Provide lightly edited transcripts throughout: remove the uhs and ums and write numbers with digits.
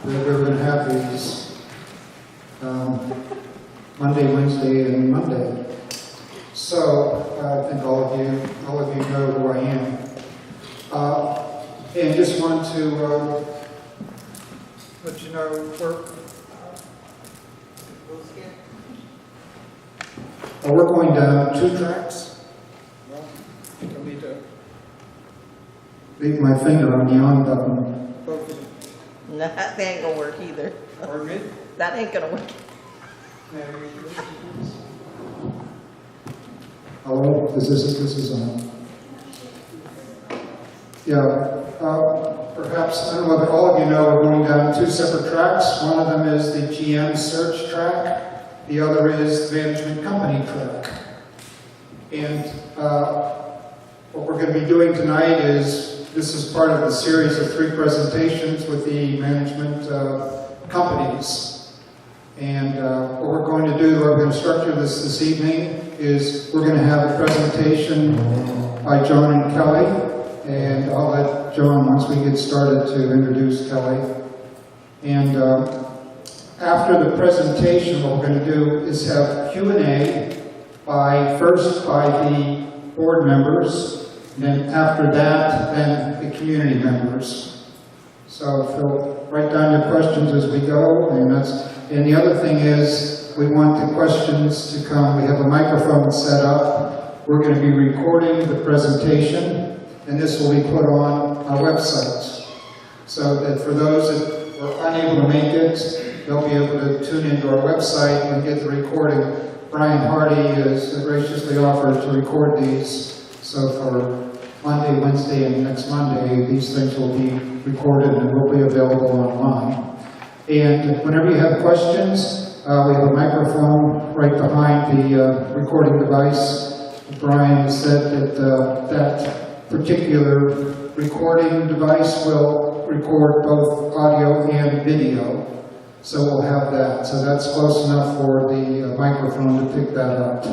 we're going to have these Monday, Wednesday, and Monday. So I think all of you know who I am. And just want to let you know we're going down 2 tracks. Well, I think I need to leave my finger on the on button. No, that ain't gonna work either. Pardon me? That ain't gonna work. Hello, this is on. Yeah, perhaps, I don't know if all of you know, we're going down 2 separate tracks. One of them is the GM search track. The other is the management company track. And what we're going to be doing tonight is, this is part of a series of 3 presentations with the management companies. And what we're going to do, we're going to structure this evening, is we're going to have a presentation by John and Kelly. And I'll let John, once we get started, to introduce Kelly. And after the presentation, what we're going to do is have Q&A first by the board members, and then after that, then the community members. So Phil, write down your questions as we go, and the other thing is, we want the questions to come. We have a microphone set up. We're going to be recording the presentation, and this will be put on our website. So that for those that were unable to make it, they'll be able to tune into our website and get the recording. Brian Hardy has graciously offered to record these. So for Monday, Wednesday, and next Monday, these things will be recorded and will be available online. And whenever you have questions, we have a microphone right behind the recording device. Brian has said that that particular recording device will record both audio and video. So we'll have that. So that's close enough for the microphone to pick that up.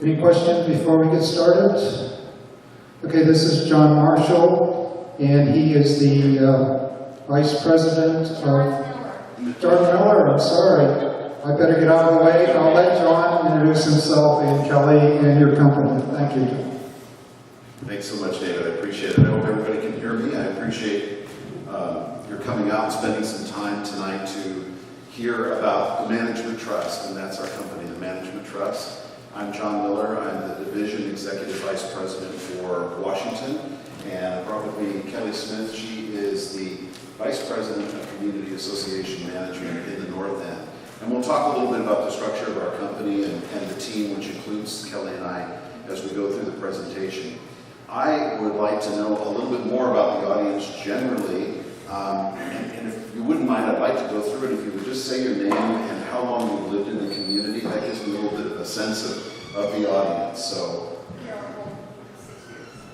Any questions before we get started? Okay, this is John Marshall, and he is the Vice President of... John Miller, I'm sorry. I better get out of the way. I'll let John introduce himself and Kelly and your company. Thank you, John. Thanks so much, David. I appreciate it. I hope everybody can hear me. I appreciate your coming out and spending some time tonight to hear about the Management Trust, and that's our company, the Management Trust. I'm John Miller. I'm the Division Executive Vice President for Washington, and probably Kelly Smith. She is the Vice President of Community Association Management in the North End. And we'll talk a little bit about the structure of our company and the team, which includes Kelly and I, as we go through the presentation. I would like to know a little bit more about the audience generally, and if you wouldn't mind, I'd like to go through it. If you would just say your name and how long you've lived in the community, that gives me a little bit of a sense of the audience. So,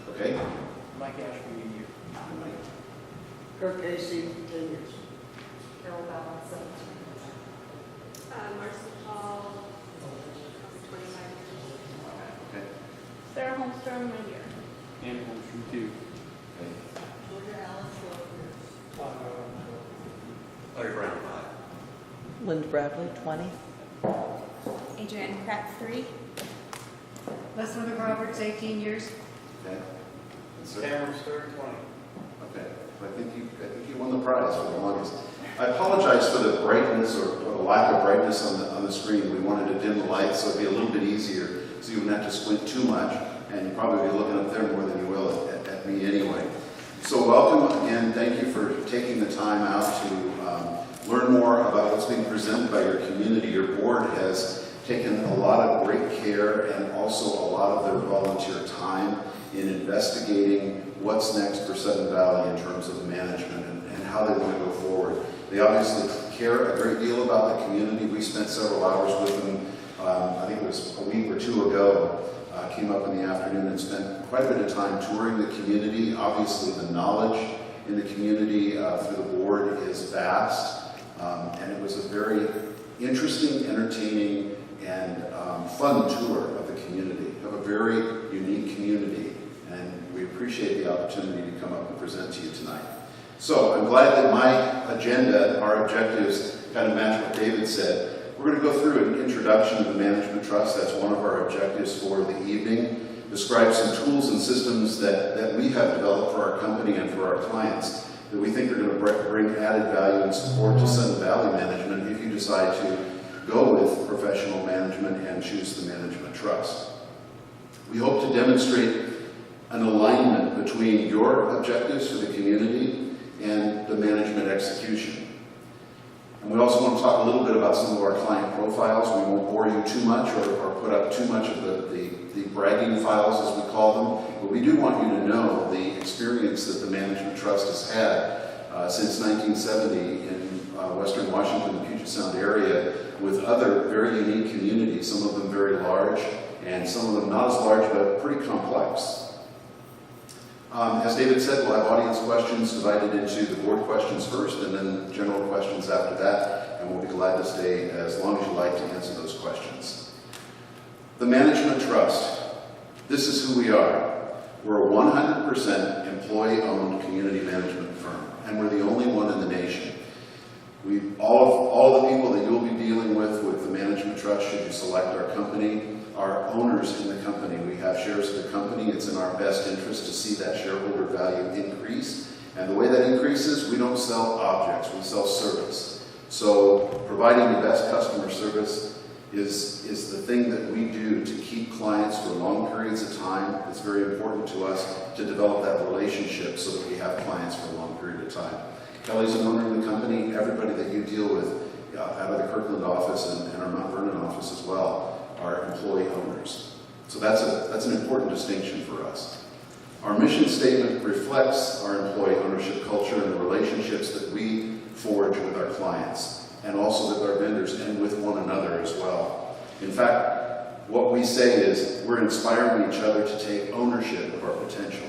okay. Mike Ashby, a year. Kirk Casey, 10 years. Carol Bell, 17. Marcy Paul, 25 years. Okay. Sarah Holmstrom, 1 year. Ann Holmstrom, 2. Okay. Georgia Alice, 12 years. Larry Brown, 5. Linda Bradley, 20. Adrienne Pratt, 3. Leslie McRoberts, 18 years. Okay. And so- Cameron Stern, 20. Okay. I think you won the prize for the longest. I apologize for the brightness or the lack of brightness on the screen. We wanted to dim the lights so it'd be a little bit easier, so you wouldn't have to squint too much, and you'd probably be looking up there more than you will at me anyway. So welcome again. Thank you for taking the time out to learn more about what's being presented by your community. Your board has taken a lot of great care and also a lot of their volunteer time in investigating what's next for Sudden Valley in terms of management and how they want to go forward. They obviously care a great deal about the community. We spent several hours with them, I think it was a week or 2 ago, came up in the afternoon and spent quite a bit of time touring the community. Obviously the knowledge in the community through the board is vast, and it was a very interesting, entertaining, and fun tour of the community. We have a very unique community, and we appreciate the opportunity to come up and present to you tonight. So I'm glad that my agenda, our objectives, kind of match what David said. We're going to go through an introduction to the Management Trust. That's one of our objectives for the evening. Describe some tools and systems that we have developed for our company and for our clients that we think are going to bring added value and support to Sun Valley Management if you decide to go with professional management and choose the Management Trust. We hope to demonstrate an alignment between your objectives for the community and the management execution. And we also want to talk a little bit about some of our client profiles. We won't bore you too much or put up too much of the bragging files, as we call them, but we do want you to know the experience that the Management Trust has had since 1970 in Western Washington, the Puget Sound area, with other very unique communities, some of them very large, and some of them not as large, but pretty complex. As David said, we'll have audience questions divided into the board questions first, and then general questions after that, and we'll be glad to stay as long as you like to answer those questions. The Management Trust. This is who we are. We're a 100% employee-owned community management firm, and we're the only one in the nation. All the people that you'll be dealing with the Management Trust, should you select our company, are owners in the company. We have shares of the company. It's in our best interest to see that shareholder value increase. And the way that increases, we don't sell objects, we sell service. So providing the best customer service is the thing that we do to keep clients for long periods of time. It's very important to us to develop that relationship so that we have clients for a long period of time. Kelly's an owner of the company. Everybody that you deal with out of the Kirkland office and our Mount Vernon office as well are employee owners. So that's an important distinction for us. Our mission statement reflects our employee ownership culture and the relationships that we forge with our clients, and also with our vendors and with one another as well. In fact, what we say is we're inspiring each other to take ownership of our potential.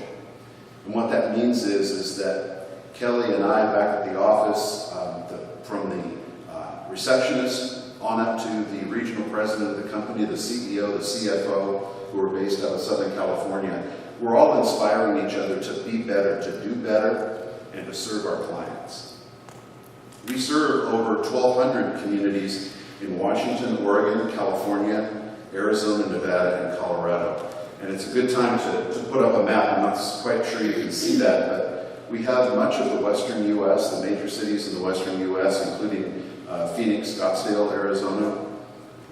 And what that means is that Kelly and I back at the office, from the receptionist on up to the regional president of the company, the CEO, the CFO, who are based out of Southern California, we're all inspiring each other to be better, to do better, and to serve our clients. We serve over 1,200 communities in Washington, Oregon, California, Arizona, Nevada, and Colorado. And it's a good time to put up a map. I'm not quite sure you can see that, but we have much of the western U.S., the major cities in the western U.S., including Phoenix, Scottsdale, Arizona,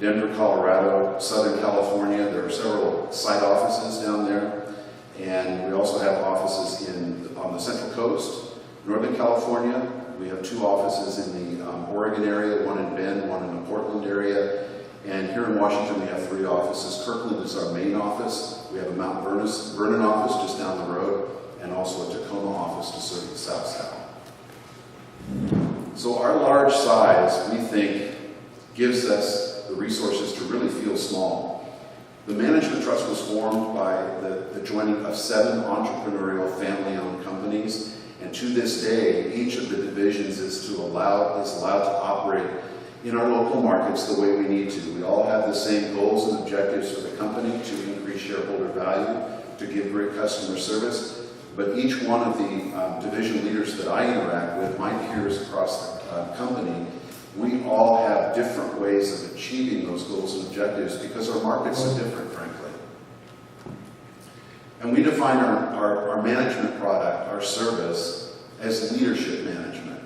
Denver, Colorado, Southern California. There are several site offices down there. And we also have offices on the Central Coast, Northern California. We have 2 offices in the Oregon area, one in Bend, one in the Portland area. And here in Washington, we have 3 offices. Kirkland is our main office. We have a Mount Vernon office just down the road, and also a Tacoma office to serve the South Side. So our large size, we think, gives us the resources to really feel small. The Management Trust was formed by the joining of 7 entrepreneurial family-owned companies. And to this day, each of the divisions is allowed to operate in our local markets the way we need to. We all have the same goals and objectives for the company: to increase shareholder value, to give great customer service. But each one of the division leaders that I interact with, my peers across the company, we all have different ways of achieving those goals and objectives because our markets are different, frankly. And we define our management product, our service, as leadership management.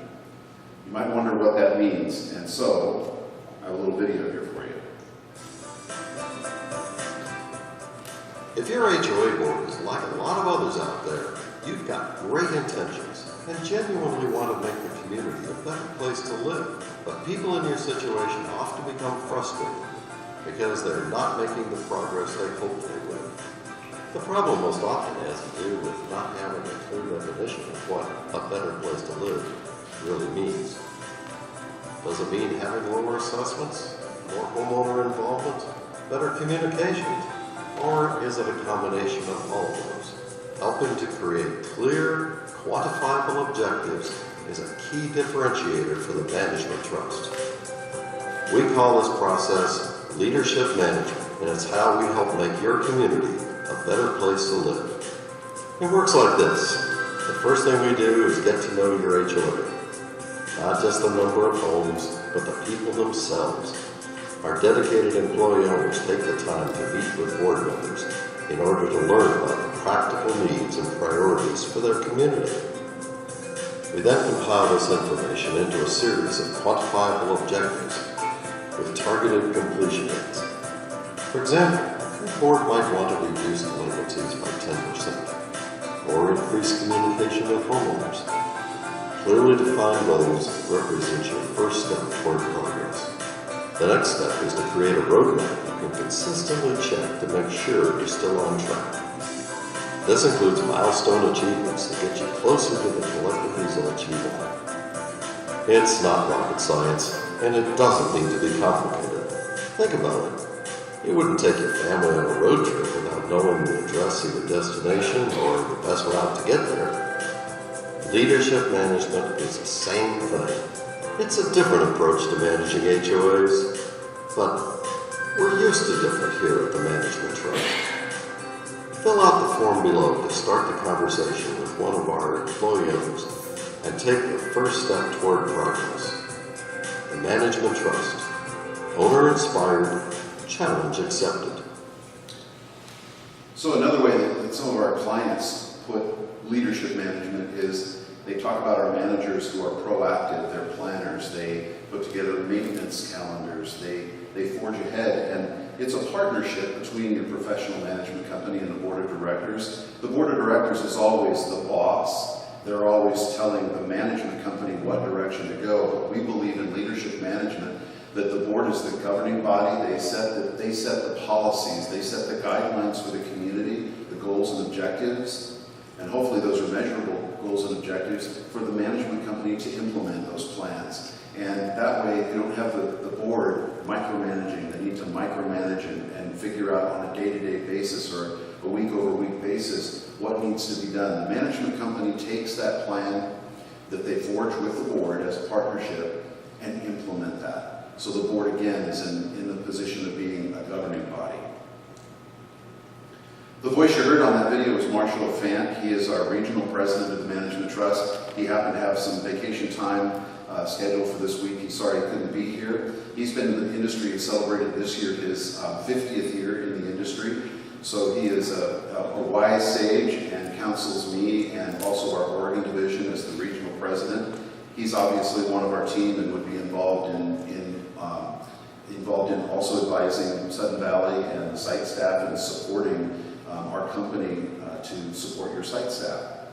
You might wonder what that means, and so I have a little video here for you. If your HOA board is like a lot of others out there, you've got great intentions and genuinely want to make the community a better place to live. But people in your situation often become frustrated because they're not making the progress they hoped they would. The problem most often has to do with not having a clear definition of what a better place to live really means. Does it mean having lower assessments, more homeowner involvement, better communication, or is it a combination of all of those? Helping to create clear, quantifiable objectives is a key differentiator for the Management Trust. We call this process leadership management, and it's how we help make your community a better place to live. It works like this. The first thing we do is get to know your HOA. Not just the number of homes, but the people themselves. Our dedicated employee owners take the time to meet with board members in order to learn about the practical needs and priorities for their community. We then compile this information into a series of quantifiable objectives with targeted completion dates. For example, the board might want to reduce delinquencies by 10% or increase communication with homeowners. Clearly defined goals represent your first step toward progress. The next step is to create a roadmap you can consistently check to make sure you're still on track. This includes milestone achievements that get you closer to the collective results you want. It's not rocket science, and it doesn't need to be complicated. Think about it. You wouldn't take your family on a road trip without knowing the address of your destination or the best route to get there. Leadership management is the same thing. It's a different approach to managing HOAs, but we're used to different here at the Management Trust. Fill out the form below to start the conversation with one of our employee owners and take the first step toward progress. The Management Trust. Owner-inspired, challenge accepted. So another way that some of our clients put leadership management is they talk about our managers who are proactive, they're planners, they put together maintenance calendars, they forge ahead, and it's a partnership between your professional management company and the board of directors. The board of directors is always the boss. They're always telling the management company what direction to go, but we believe in leadership management that the board is the governing body. They set the policies, they set the guidelines for the community, the goals and objectives, and hopefully those are measurable goals and objectives for the management company to implement those plans. And that way you don't have the board micromanaging. They need to micromanage and figure out on a day-to-day basis or a week-over-week basis what needs to be done. The management company takes that plan that they forge with the board as a partnership and implement that. So the board, again, is in the position of being a governing body. The voice you heard on that video was Marshall Fant. He is our regional president of the Management Trust. He happened to have some vacation time scheduled for this week. He's sorry he couldn't be here. He's been in the industry and celebrated this year his 50th year in the industry. So he is a wise sage and counsels me and also our Oregon division as the regional president. He's obviously one of our team and would be involved in also advising Sudden Valley and the site staff and supporting our company to support your site staff.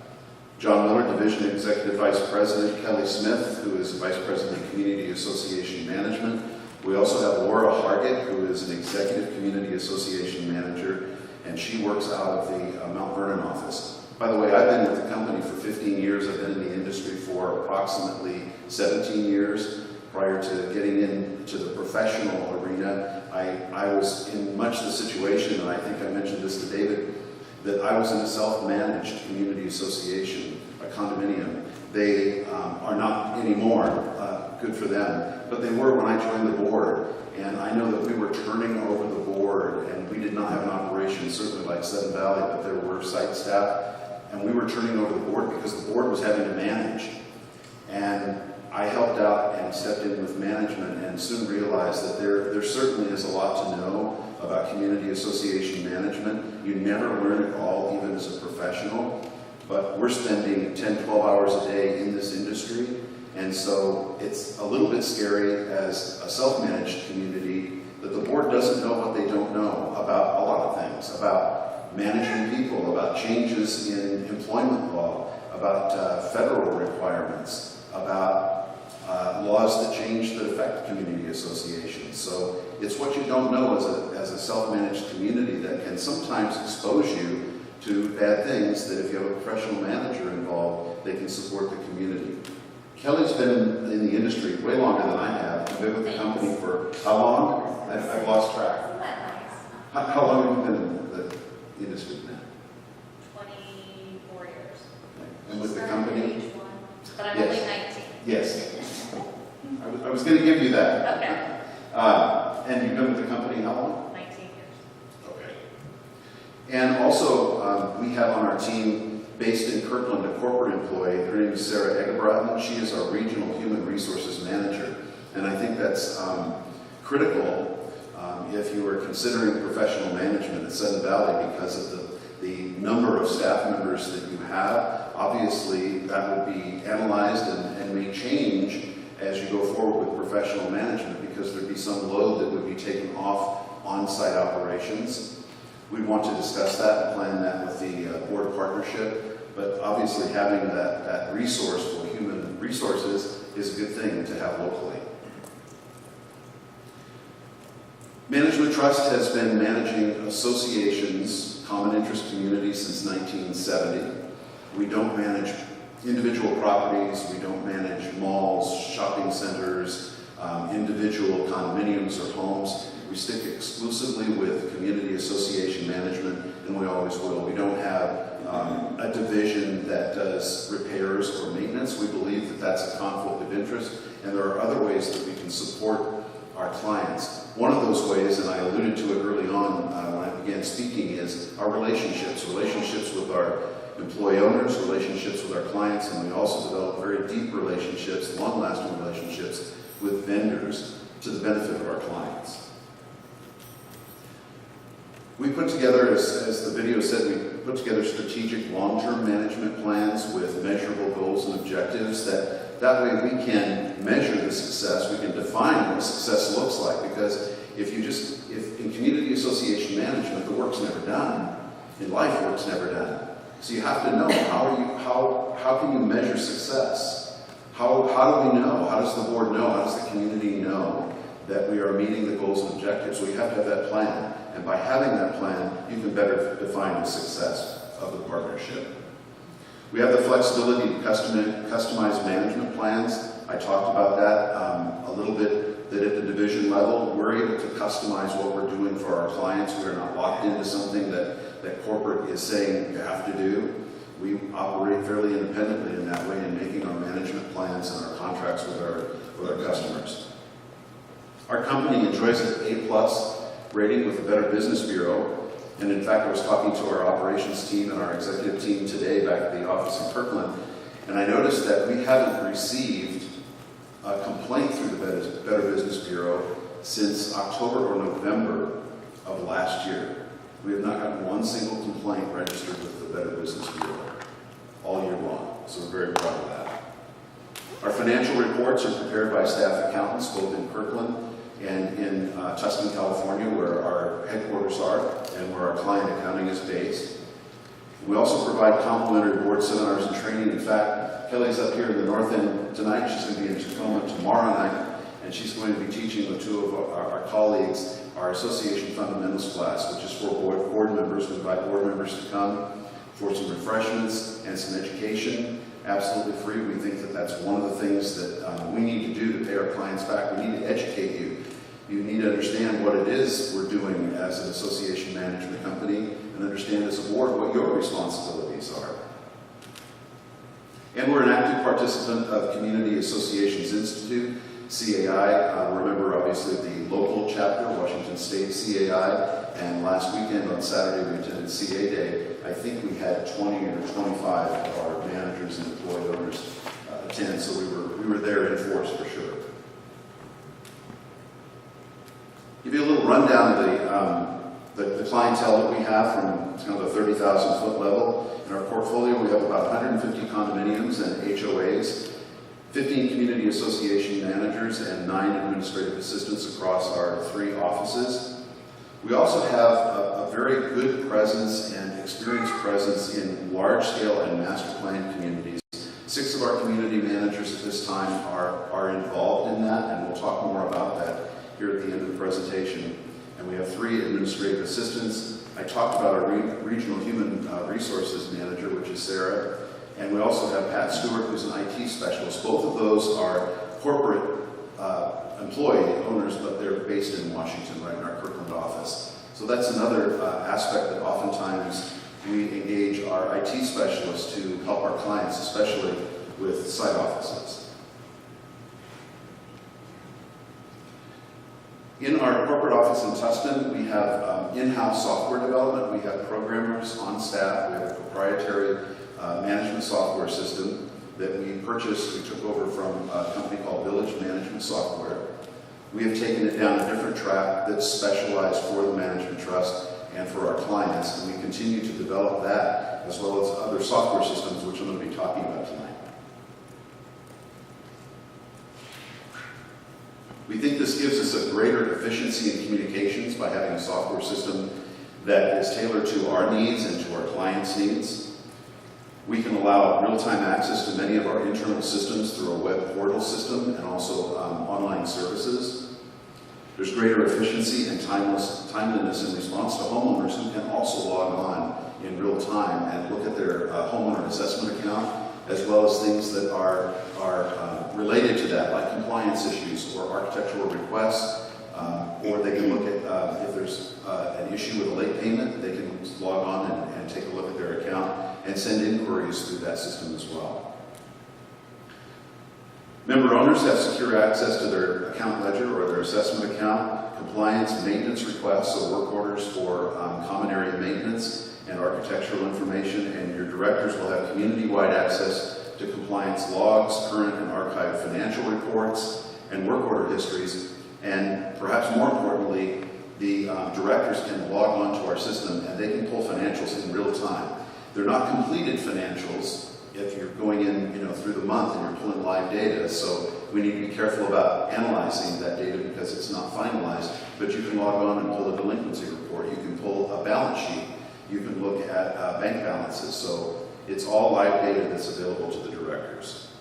John Miller, Division Executive Vice President. Kelly Smith, who is Vice President of Community Association Management. We also have Laura Hargett, who is an Executive Community Association Manager, and she works out of the Mount Vernon office. By the way, I've been with the company for 15 years. I've been in the industry for approximately 17 years. Prior to getting into the professional arena, I was in much the situation, and I think I mentioned this to David, that I was in a self-managed community association, a condominium. They are not anymore, good for them, but they were when I joined the board. And I know that we were turning over the board, and we did not have an operation, certainly like Sudden Valley, but there were site staff, and we were turning over the board because the board was having to manage. And I helped out and stepped in with management and soon realized that there certainly is a lot to know about community association management. You never learn it all, even as a professional, but we're spending 10, 12 hours a day in this industry, and so it's a little bit scary as a self-managed community that the board doesn't know what they don't know about a lot of things, about managing people, about changes in employment law, about federal requirements, about laws that change that affect community associations. So it's what you don't know as a self-managed community that can sometimes expose you to bad things that if you have a professional manager involved, they can support the community. Kelly's been in the industry way longer than I have. You've been with the company for how long? I've lost track. How long have you been in the industry now? 24 years. And with the company? But I'm Yes. only 19. Yes. I was going to give you that. Okay. And you've been with the company how long? 19 years. Okay. And also, we have on our team based in Kirkland, a corporate employee. Her name is Sarah Egebraten. She is our Regional Human Resources Manager. And I think that's critical if you are considering professional management at Sudden Valley because of the number of staff members that you have. Obviously, that would be analyzed and may change as you go forward with professional management because there'd be some load that would be taken off on-site operations. We want to discuss that and plan that with the board partnership, but obviously having that resource for human resources is a good thing to have locally. Management Trust has been managing associations, common interest communities since 1970. We don't manage individual properties, we don't manage malls, shopping centers, individual condominiums or homes. We stick exclusively with community association management, and we always will. We don't have a division that does repairs or maintenance. We believe that that's a conflict of interest, and there are other ways that we can support our clients. One of those ways, and I alluded to it early on when I began speaking, is our relationships with our employee owners, relationships with our clients, and we also develop very deep relationships, long-lasting relationships with vendors to the benefit of our clients. We put together, as the video said, we put together strategic long-term management plans with measurable goals and objectives that way we can measure the success, we can define what success looks like, because if in community association management, the work's never done. In life, work's never done. So you have to know, how can you measure success? How do we know? How does the board know? How does the community know that we are meeting the goals and objectives? We have to have that plan. And by having that plan, you can better define the success of the partnership. We have the flexibility to customize management plans. I talked about that a little bit, that at the division level, we're able to customize what we're doing for our clients. We're not locked into something that corporate is saying you have to do. We operate fairly independently in that way in making our management plans and our contracts with our customers. Our company enjoys an A+ rating with the Better Business Bureau. And in fact, I was talking to our operations team and our executive team today back at the office in Kirkland, and I noticed that we haven't received a complaint through the Better Business Bureau since October or November of last year. We have not gotten one single complaint registered with the Better Business Bureau all year long, so we're very proud of that. Our financial reports are prepared by staff accountants both in Kirkland and in Tustin, California, where our headquarters are and where our client accounting is based. We also provide complimentary board seminars and training. In fact, Kelly's up here in the north end tonight. She's going to be in Tacoma tomorrow night, and she's going to be teaching with two of our colleagues our association fundamentals class, which is for board members. We invite board members to come for some refreshments and some education, absolutely free. We think that that's one of the things that we need to do to pay our clients back. We need to educate you. You need to understand what it is we're doing as an association management company and understand as a board what your responsibilities are. And we're an active participant of Community Associations Institute, CAI. Remember, obviously, the local chapter, Washington State CAI, and last weekend on Saturday we attended CA Day. I think we had 20 or 25 of our managers and employee owners attend, so we were there in force for sure. Give you a little rundown of the clientele that we have from kind of the 30,000-foot level. In our portfolio, we have about 150 condominiums and HOAs, 15 community association managers, and 9 administrative assistants across our 3 offices. We also have a very good presence and experienced presence in large-scale and master plan communities. 6 of our community managers at this time are involved in that, and we'll talk more about that here at the end of the presentation. And we have 3 administrative assistants. I talked about our regional human resources manager, which is Sarah. And we also have Pat Stewart, who's an IT specialist. Both of those are corporate employee owners, but they're based in Washington, right in our Kirkland office. So that's another aspect that oftentimes we engage our IT specialists to help our clients, especially with site offices. In our corporate office in Tustin, we have in-house software development. We have programmers on staff. We have a proprietary management software system that we purchased. We took over from a company called Village Management Software. We have taken it down a different track that's specialized for the management trust and for our clients, and we continue to develop that as well as other software systems, which I'm going to be talking about tonight. We think this gives us a greater efficiency in communications by having a software system that is tailored to our needs and to our clients' needs. We can allow real-time access to many of our internal systems through a web portal system and also online services. There's greater efficiency and timeliness in response to homeowners who can also log on in real time and look at their homeowner assessment account, as well as things that are related to that, like compliance issues or architectural requests, or they can look at if there's an issue with a late payment, they can log on and take a look at their account and send inquiries through that system as well. Member owners have secure access to their account ledger or their assessment account, compliance maintenance requests, so work orders for common area maintenance and architectural information, and your directors will have community-wide access to compliance logs, current and archived financial reports, and work order histories. And perhaps more importantly, the directors can log on to our system and they can pull financials in real time. They're not completed financials if you're going in through the month and you're pulling live data, so we need to be careful about analyzing that data because it's not finalized, but you can log on and pull a delinquency report. You can pull a balance sheet. You can look at bank balances. So it's all live data that's available to the directors.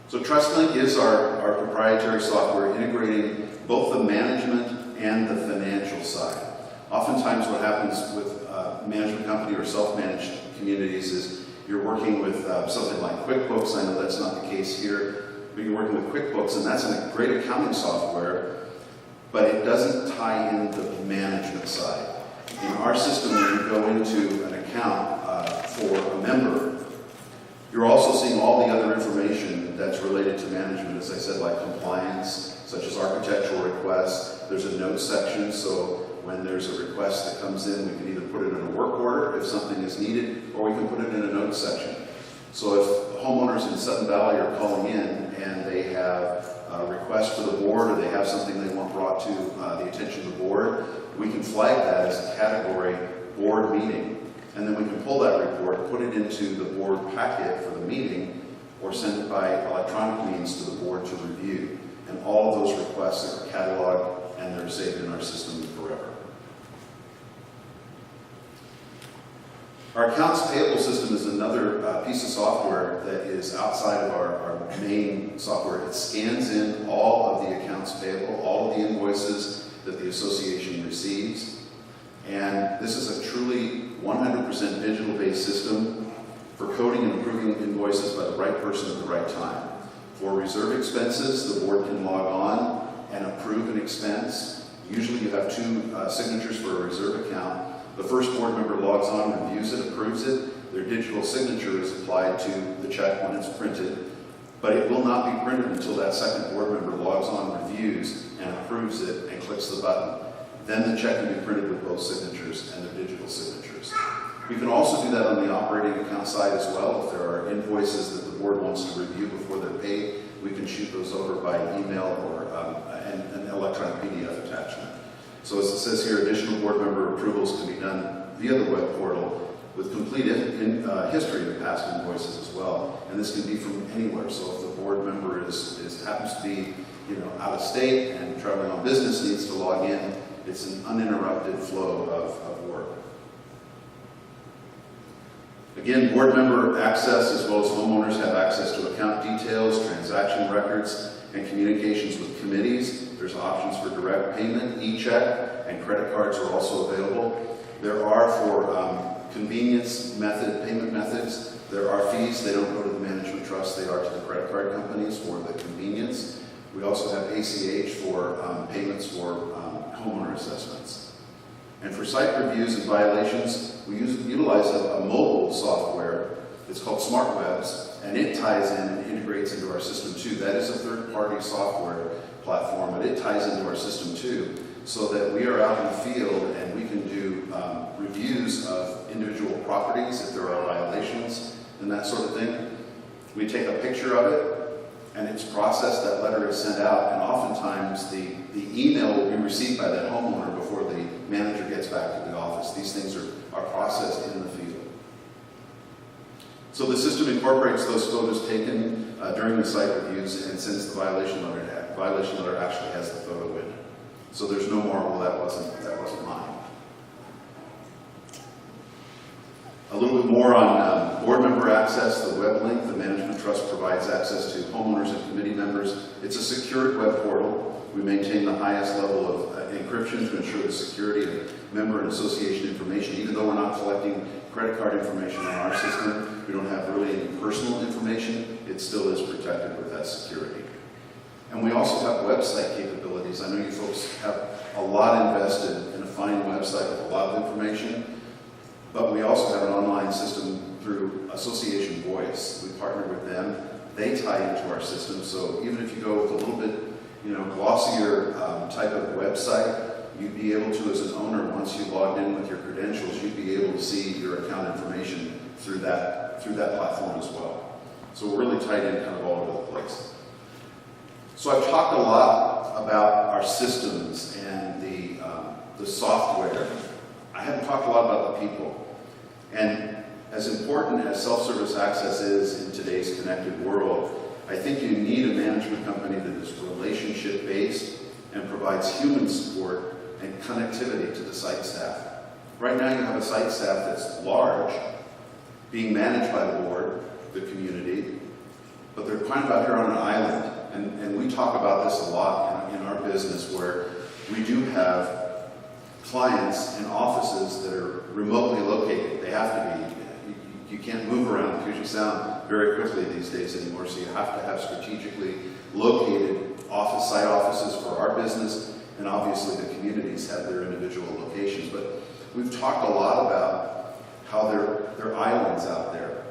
So TrustLink is our proprietary software integrating both the management and the financial side. Oftentimes what happens with management company or self-managed communities is you're working with something like QuickBooks. I know that's not the case here, but you're working with QuickBooks, and that's a great accounting software, but it doesn't tie in the management side. In our system, when you go into an account for a member, you're also seeing all the other information that's related to management, as I said, like compliance, such as architectural requests. There's a notes section, so when there's a request that comes in, we can either put it in a work order if something is needed, or we can put it in a notes section. So if homeowners in Sudden Valley are calling in and they have a request for the board, or they have something they want brought to the attention of the board, we can flag that as a category board meeting. And then we can pull that report, put it into the board packet for the meeting, or send it by electronic means to the board to review. And all of those requests are cataloged and they're saved in our system forever. Our accounts payable system is another piece of software that is outside of our main software. It scans in all of the accounts payable, all of the invoices that the association receives. And this is a truly 100% digital-based system for coding and approving invoices by the right person at the right time. For reserve expenses, the board can log on and approve an expense. Usually you have two signatures for a reserve account. The first board member logs on, reviews it, approves it. Their digital signature is applied to the check when it's printed, but it will not be printed until that second board member logs on, reviews, and approves it, and clicks the button. Then the check can be printed with both signatures and their digital signatures. We can also do that on the operating account side as well. If there are invoices that the board wants to review before they're paid, we can shoot those over by email or an electronic PDF attachment. So as it says here, additional board member approvals can be done via the web portal with complete history of past invoices as well. And this can be from anywhere. So if the board member happens to be out of state and traveling on business, needs to log in, it's an uninterrupted flow of work. Again, board member access as well as homeowners have access to account details, transaction records, and communications with committees. There's options for direct payment, e-check, and credit cards are also available. There are, for convenience payment methods, there are fees. They don't go to the management trust, they are to the credit card companies for the convenience. We also have ACH for payments for homeowner assessments. And for site reviews and violations, we utilize a mobile software. It's called SmartWebs, and it ties in and integrates into our system too. That is a third-party software platform, but it ties into our system too, so that we are out in the field and we can do reviews of individual properties if there are violations and that sort of thing. We take a picture of it and it's processed, that letter is sent out, and oftentimes the email will be received by that homeowner before the manager gets back to the office. These things are processed in the field. So the system incorporates those photos taken during the site reviews and sends the violation letter. Violation letter actually has the photo in it. So there's no more, well, that wasn't mine. A little bit more on board member access, the web link. The Management Trust provides access to homeowners and committee members. It's a secured web portal. We maintain the highest level of encryption to ensure the security of member and association information. Even though we're not collecting credit card information on our system, we don't have really any personal information, it still is protected with that security. And we also have website capabilities. I know you folks have a lot invested in a fine website with a lot of information, but we also have an online system through Association Voice. We partner with them. They tie into our system, so even if you go with a little bit, glossier type of website, you'd be able to, as an owner, once you logged in with your credentials, you'd be able to see your account information through that platform as well. So we're really tied in kind of all over the place. So I've talked a lot about our systems and the software. I haven't talked a lot about the people. And as important as self-service access is in today's connected world, I think you need a management company that is relationship-based and provides human support and connectivity to the site staff. Right now you have a site staff that's large, being managed by the board, the community, but they're kind of out here on an island. And we talk about this a lot in our business, where we do have clients in offices that are remotely located. They have to be. You can't move around because you sound very quickly these days anymore, so you have to have strategically located site offices for our business, and obviously the communities have their individual locations. But we've talked a lot about how there are islands out there.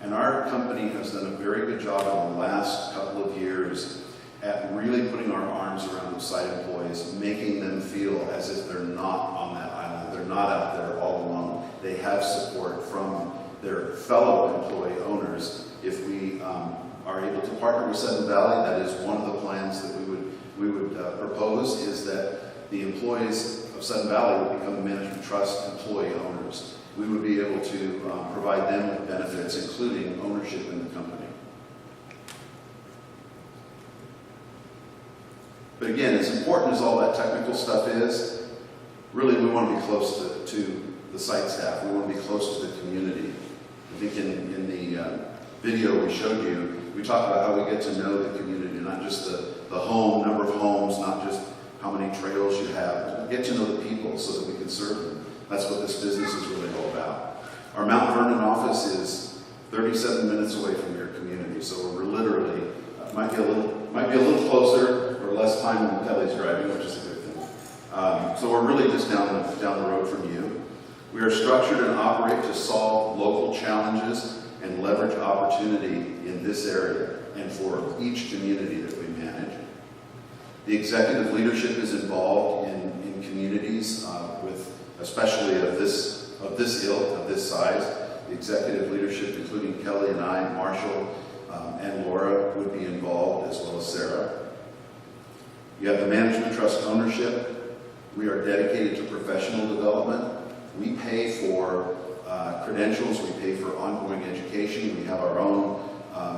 And our company has done a very good job in the last couple of years at really putting our arms around the site employees, making them feel as if they're not on that island. They're not out there all alone. They have support from their fellow employee owners. If we are able to partner with Sudden Valley, that is one of the plans that we would propose, is that the employees of Sudden Valley would become the Management Trust employee owners. We would be able to provide them with benefits, including ownership in the company. But again, as important as all that technical stuff is, really we want to be close to the site staff. We want to be close to the community. I think in the video we showed you, we talked about how we get to know the community, not just the home, number of homes, not just how many trails you have. We get to know the people so that we can serve them. That's what this business is really all about. Our Mount Vernon office is 37 minutes away from your community, so we're literally, might be a little closer or less time when Kelly's driving, which is a good thing. So we're really just down the road from you. We are structured and operate to solve local challenges and leverage opportunity in this area and for each community that we manage. The executive leadership is involved in communities especially of this ilk, of this size. The executive leadership, including Kelly and I, Marshall, and Laura, would be involved, as well as Sarah. You have the Management Trust ownership. We are dedicated to professional development. We pay for credentials. We pay for ongoing education. We have our own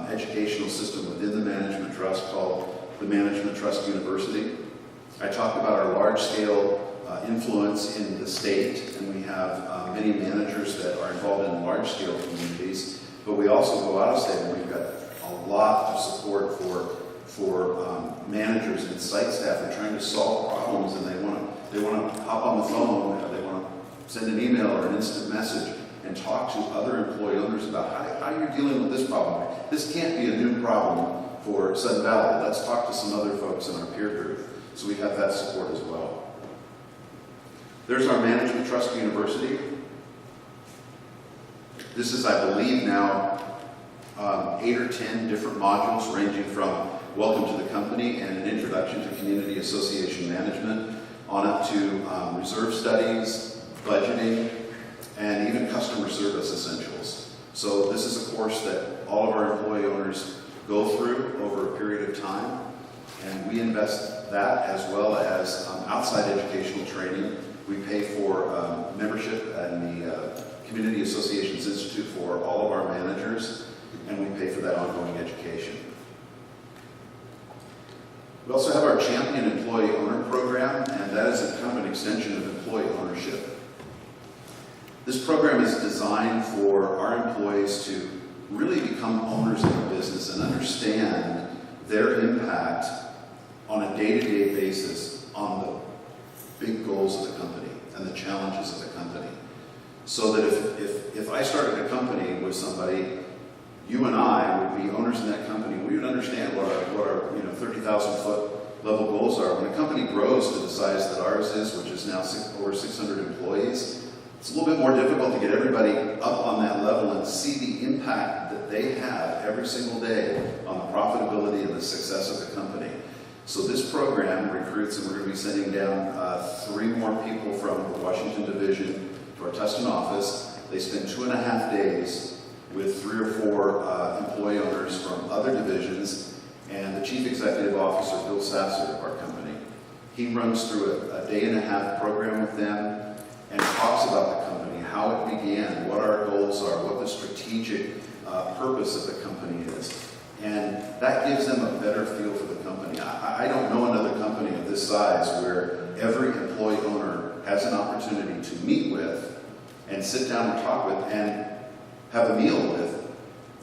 educational system within the Management Trust called the Management Trust University. I talked about our large-scale influence in the state, and we have many managers that are involved in large-scale communities, but we also go out of state, and we've got a lot of support for managers and site staff and trying to solve problems, and they want to hop on the phone, or they want to send an email or an instant message and talk to other employee owners about how you're dealing with this problem. This can't be a new problem for Sudden Valley. Let's talk to some other folks in our peer group. So we have that support as well. There's our Management Trust University. This is, I believe, now 8 or 10 different modules, ranging from welcome to the company and an introduction to community association management, on up to reserve studies, budgeting, and even customer service essentials. So this is a course that all of our employee owners go through over a period of time, and we invest that as well as outside educational training. We pay for membership in the Community Associations Institute for all of our managers, and we pay for that ongoing education. We also have our Champion Employee Owner Program, and that is kind of an extension of employee ownership. This program is designed for our employees to really become owners of the business and understand their impact on a day-to-day basis on the big goals of the company and the challenges of the company. So that if I started a company with somebody, you and I would be owners in that company, we would understand what our 30,000 foot level goals are. When a company grows to the size that ours is, which is now over 600 employees, it's a little bit more difficult to get everybody up on that level and see the impact that they have every single day on the profitability and the success of the company. So this program recruits, and we're going to be sending down 3 more people from the Washington Division to our Tustin office. They spend 2.5 days with 3 or 4 employee owners from other divisions, and the Chief Executive Officer, Bill Sasser of our company. He runs through a 1.5-day program with them and talks about the company, how it began, what our goals are, what the strategic purpose of the company is. And that gives them a better feel for the company. I don't know another company of this size where every employee owner has an opportunity to meet with and sit down and talk with and have a meal with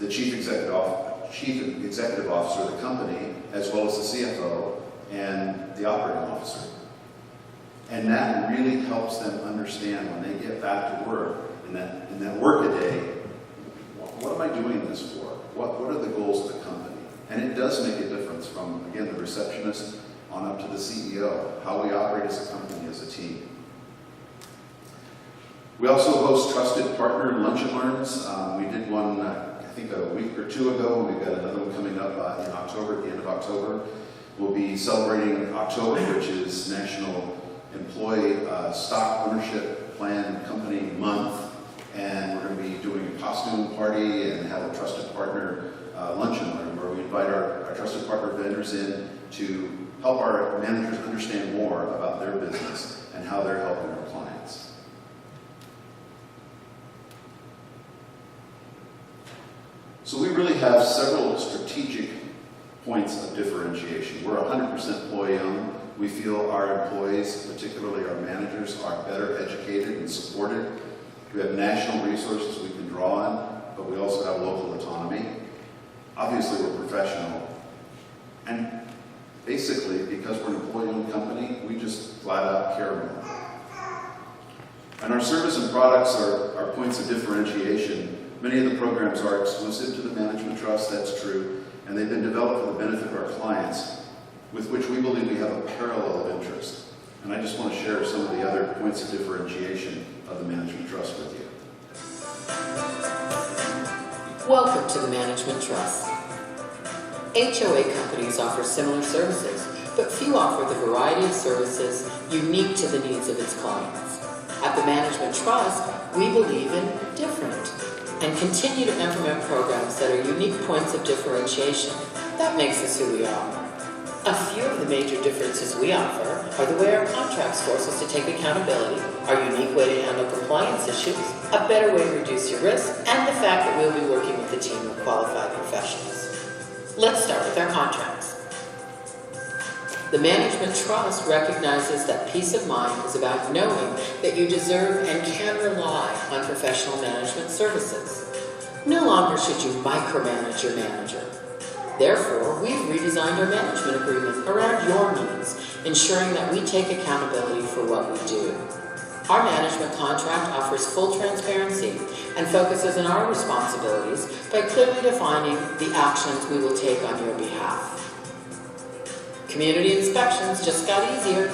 the Chief Executive Officer of the company, as well as the CFO and the operating officer. And that really helps them understand when they get back to work, in that work a day, what am I doing this for? What are the goals of the company? And it does make a difference from, again, the receptionist on up to the CEO, how we operate as a company, as a team. We also host Trusted Partner Lunch and Learns. We did one, I think a week or 2 ago. We've got another one coming up in October, at the end of October. We'll be celebrating October, which is National Employee Stock Ownership Plan Company Month. And we're going to be doing a costume party and have a Trusted Partner Lunch and Learn, where we invite our Trusted Partner vendors in to help our managers understand more about their business and how they're helping our clients. So we really have several strategic points of differentiation. We're 100% employee owned. We feel our employees, particularly our managers, are better educated and supported. We have national resources we can draw on, but we also have local autonomy. Obviously, we're professional. And basically, because we're an employee-owned company, we just flat out care more. And our service and products are points of differentiation. Many of the programs are exclusive to the Management Trust, that's true, and they've been developed for the benefit of our clients, with which we believe we have a parallel of interest. And I just want to share some of the other points of differentiation of the Management Trust with you. Welcome to the Management Trust. HOA companies offer similar services, but few offer the variety of services unique to the needs of its clients. At the Management Trust, we believe in different and continue to implement programs that are unique points of differentiation. That makes us who we are. A few of the major differences we offer are the way our contracts force us to take accountability, our unique way to handle compliance issues, a better way to reduce your risk, and the fact that we'll be working with a team of qualified professionals. Let's start with our contracts. The Management Trust recognizes that peace of mind is about knowing that you deserve and can rely on professional management services. No longer should you micromanage your manager. Therefore, we've redesigned our management agreement around your needs, ensuring that we take accountability for what we do. Our management contract offers full transparency and focuses on our responsibilities by clearly defining the actions we will take on your behalf. Community inspections just got easier.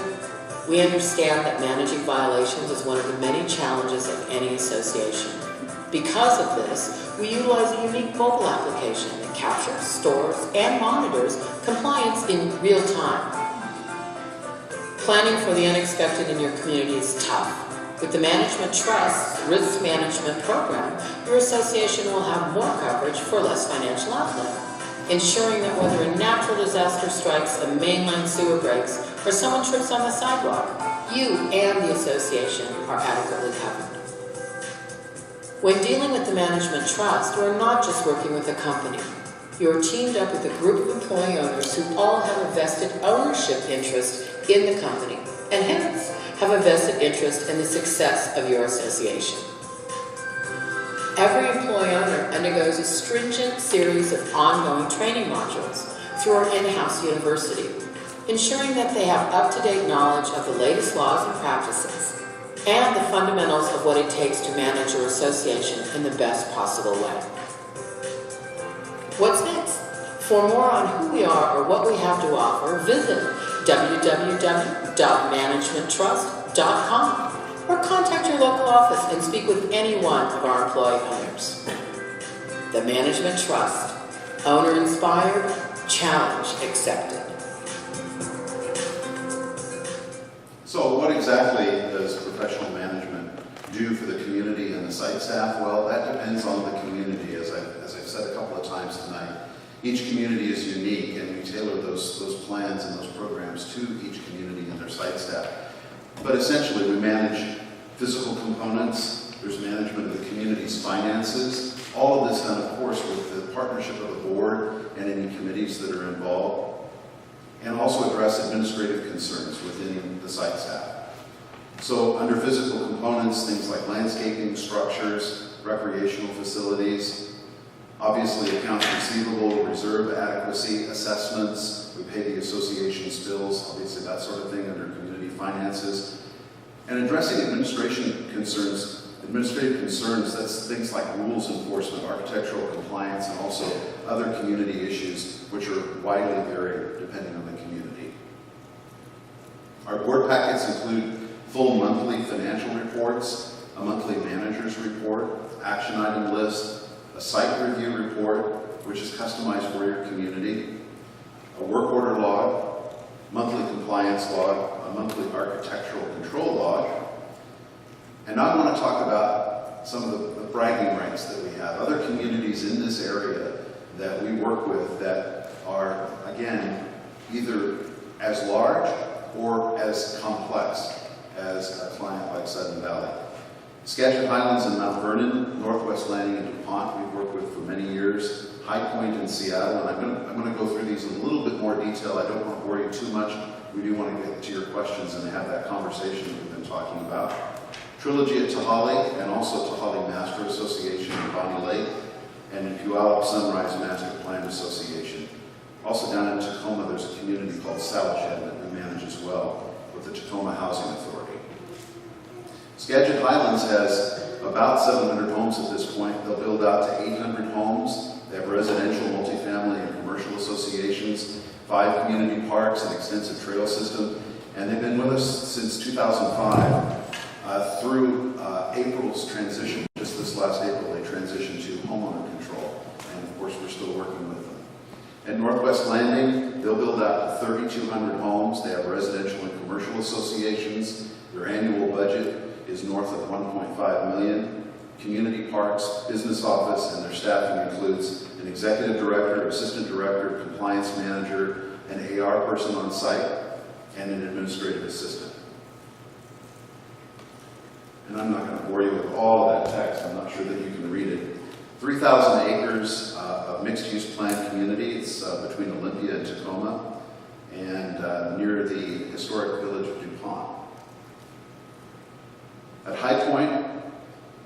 We understand that managing violations is one of the many challenges of any association. Because of this, we utilize a unique mobile application that captures, stores, and monitors compliance in real time. Planning for the unexpected in your community is tough. With the Management Trust Risk Management Program, your association will have more coverage for less financial outlay, ensuring that whether a natural disaster strikes, a mainline sewer breaks, or someone trips on the sidewalk, you and the association are adequately covered. When dealing with the Management Trust, you are not just working with a company. You are teamed up with a group of employee owners who all have a vested ownership interest in the company, and hence have a vested interest in the success of your association. Every employee owner undergoes a stringent series of ongoing training modules through our in-house university, ensuring that they have up-to-date knowledge of the latest laws and practices and the fundamentals of what it takes to manage your association in the best possible way. What's next? For more on who we are or what we have to offer, visit www.managementtrust.com or contact your local office and speak with any one of our employee owners. The Management Trust. Owner inspired, challenge accepted. So what exactly does professional management do for the community and the site staff? Well, that depends on the community, as I've said a couple of times tonight. Each community is unique, and we tailor those plans and those programs to each community and their site staff. But essentially, we manage physical components, there's management of the community's finances, all of this done, of course, with the partnership of the board and any committees that are involved, and also address administrative concerns within the site staff. So under physical components, things like landscaping, structures, recreational facilities, obviously accounts receivable, reserve adequacy assessments, we pay the association's bills, obviously that sort of thing under community finances. And addressing administrative concerns, that's things like rules enforcement, architectural compliance, and also other community issues, which are widely varied depending on the community. Our board packets include full monthly financial reports, a monthly manager's report, action item list, a site review report, which is customized for your community, a work order log, monthly compliance log, a monthly architectural control log. And now I want to talk about some of the bragging rights that we have. Other communities in this area that we work with that are, again, either as large or as complex as a client like Sudden Valley. Skagit Highlands in Mount Vernon, Northwest Landing in DuPont, we've worked with for many years. High Point in Seattle, and I'm going to go through these in a little bit more detail. I don't want to bore you too much. We do want to get to your questions and have that conversation that we've been talking about. Trilogy at Tahali, and also Tahali Master Association in Bonnie Lake, and in Puyallup Sunrise Master Plan Association. Also down in Tacoma, there's a community called Salished that we manage as well with the Tacoma Housing Authority. Skagit Highlands has about 700 homes at this point. They'll build out to 800 homes. They have residential, multifamily, and commercial associations, 5 community parks, an extensive trail system, and they've been with us since 2005 through April's transition. Just this last April, they transitioned to homeowner control, and of course, we're still working with them. At Northwest Landing, they'll build out to 3,200 homes. They have residential and commercial associations. Their annual budget is north of $1.5 million. Community parks, business office, and their staffing includes an executive director, assistant director, compliance manager, an AR person on site, and an administrative assistant. And I'm not going to bore you with all of that text. I'm not sure that you can read it. 3,000 acres of mixed-use planned community. It's between Olympia and Tacoma, and near the historic village of DuPont. At High Point,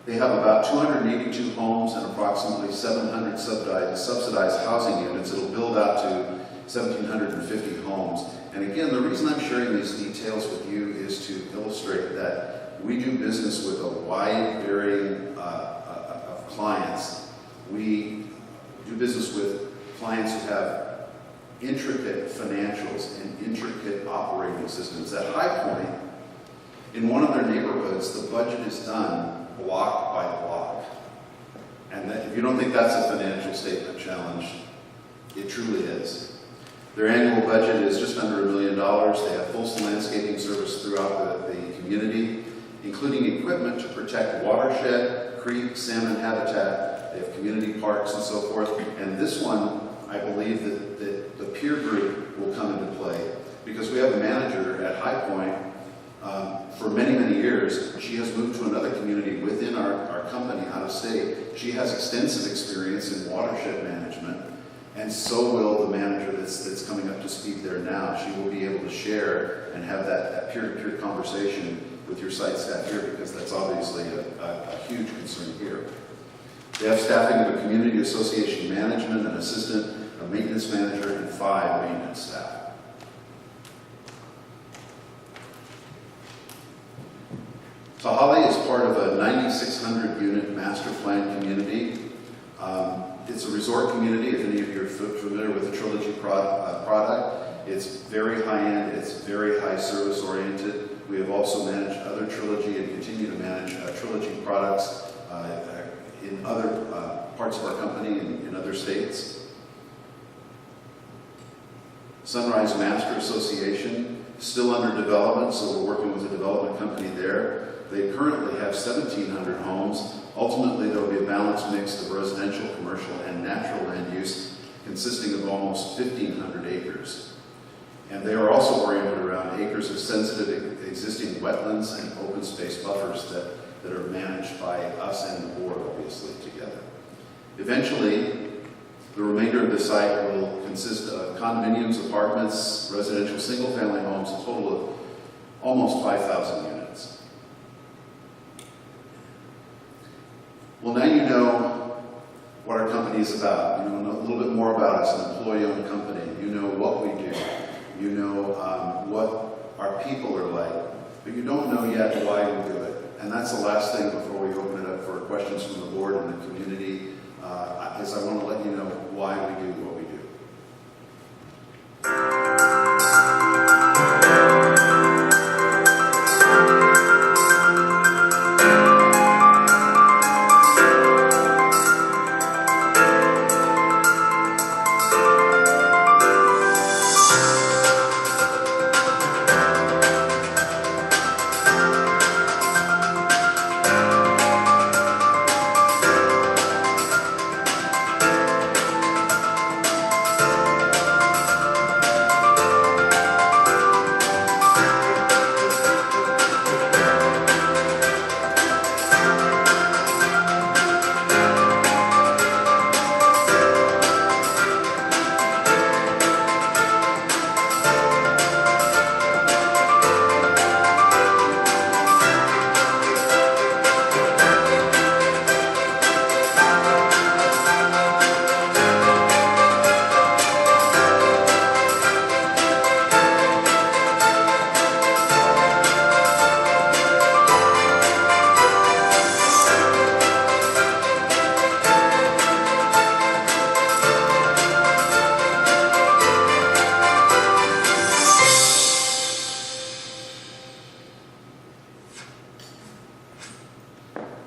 they have about 282 homes and approximately 700 subsidized housing units. It'll build out to 1,750 homes. And again, the reason I'm sharing these details with you is to illustrate that we do business with a wide varying of clients. We do business with clients who have intricate financials and intricate operating systems. At High Point, in one of their neighborhoods, the budget is done block by block. And that, if you don't think that's a financial statement challenge, it truly is. Their annual budget is just under $1 million. They have full landscaping service throughout the community, including equipment to protect watershed, creek, salmon habitat. They have community parks and so forth. And this one, I believe that the peer group will come into play because we have a manager at High Point for many, many years. She has moved to another community within our company out of state. She has extensive experience in watershed management, and so will the manager that's coming up to speed there now. She will be able to share and have that peer-to-peer conversation with your site staff here, because that's obviously a huge concern here. They have staffing of a community association management, an assistant, a maintenance manager, and 5 maintenance staff. Tahali is part of a 9,600 unit master plan community. It's a resort community, if any of you are familiar with the Trilogy product. It's very high-end, it's very high service oriented. We have also managed other Trilogy and continue to manage Trilogy products in other parts of our company in other states. Sunrise Master Association, still under development, so we're working with a development company there. They currently have 1,700 homes. Ultimately, there will be a balanced mix of residential, commercial, and natural land use, consisting of almost 1,500 acres. And they are also oriented around acres of sensitive existing wetlands and open space buffers that are managed by us and the board, obviously, together. Eventually, the remainder of the site will consist of condominiums, apartments, residential single-family homes, a total of almost 5,000 units. Well, now you know what our company is about. You know a little bit more about us, an employee-owned company. You know what we do. You know what our people are like, but you don't know yet why we do it. And that's the last thing before we open it up for questions from the board and the community, is I want to let you know why we do what we do.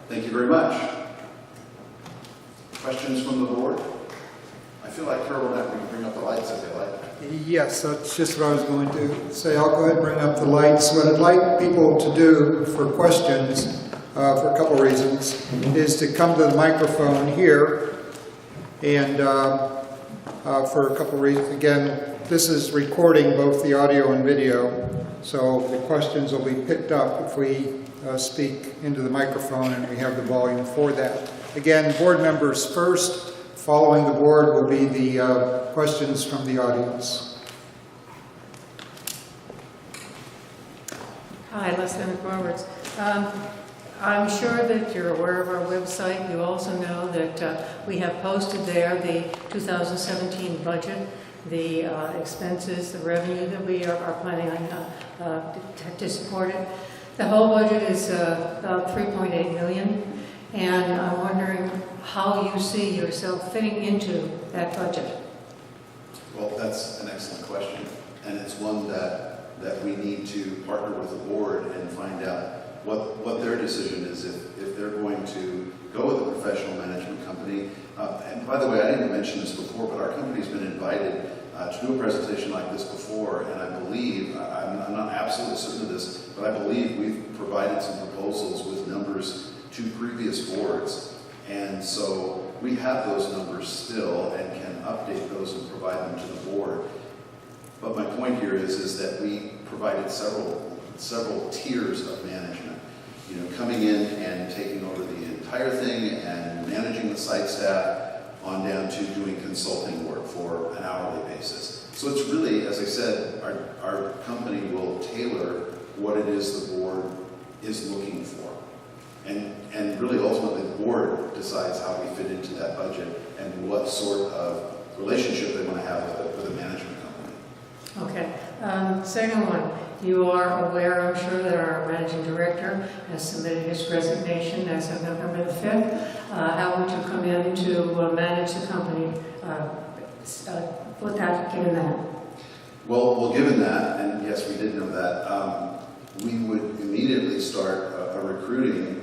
Thank you very much. Questions from the board? I feel like Carol and I can bring up the lights if you like. Yes, that's just what I was going to say. I'll go ahead and bring up the lights. What I'd like people to do for questions, for a couple reasons, is to come to the microphone here, and for a couple reasons. Again, this is recording both the audio and video, so the questions will be picked up if we speak into the microphone and we have the volume for that. Again, board members first. Following the board will be the questions from the audience. Hi, Leslie Roberts. I'm sure that you're aware of our website. You also know that we have posted there the 2017 budget, the expenses, the revenue that we are planning on to support it. The whole budget is about $3.8 million, and I'm wondering how you see yourself fitting into that budget. Well, that's an excellent question, and it's one that we need to partner with the board and find out what their decision is, if they're going to go with a professional management company. And by the way, I didn't mention this before, but our company's been invited to do a presentation like this before, and I believe, I'm not absolutely certain of this, but I believe we've provided some proposals with numbers to previous boards. And so we have those numbers still and can update those and provide them to the board. But my point here is that we provided several tiers of management. You know, coming in and taking over the entire thing and managing the site staff on down to doing consulting work for an hourly basis. So it's really, as I said, our company will tailor what it is the board is looking for. And really ultimately the board decides how we fit into that budget and what sort of relationship they want to have with a management company. Okay. Second one, you are aware, I'm sure, that our managing director has submitted his resignation as of November the 5th. How would you come in to manage the company without given that? Well, given that, and yes, we did know that, we would immediately start a recruiting,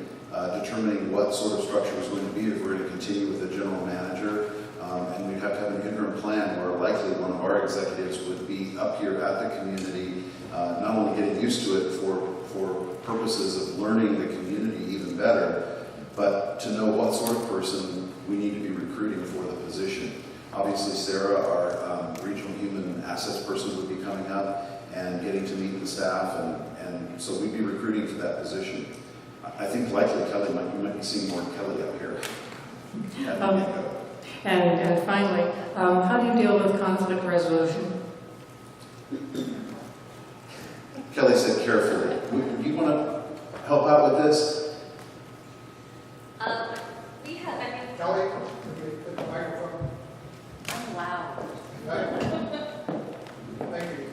determining what sort of structure was going to be if we're going to continue with the general manager. And we'd have to have an interim plan where likely one of our executives would be up here at the community, not only getting used to it for purposes of learning the community even better, but to know what sort of person we need to be recruiting for the position. Obviously, Sarah, our regional human assets person, would be coming up and getting to meet the staff, and so we'd be recruiting for that position. I think likely Kelly you might be seeing more Kelly up here. And finally, how do you deal with conflict resolution? Kelly said carefully. Do you want to help out with this? We have, I mean, Kelly, put the microphone. I'm loud. Thank you.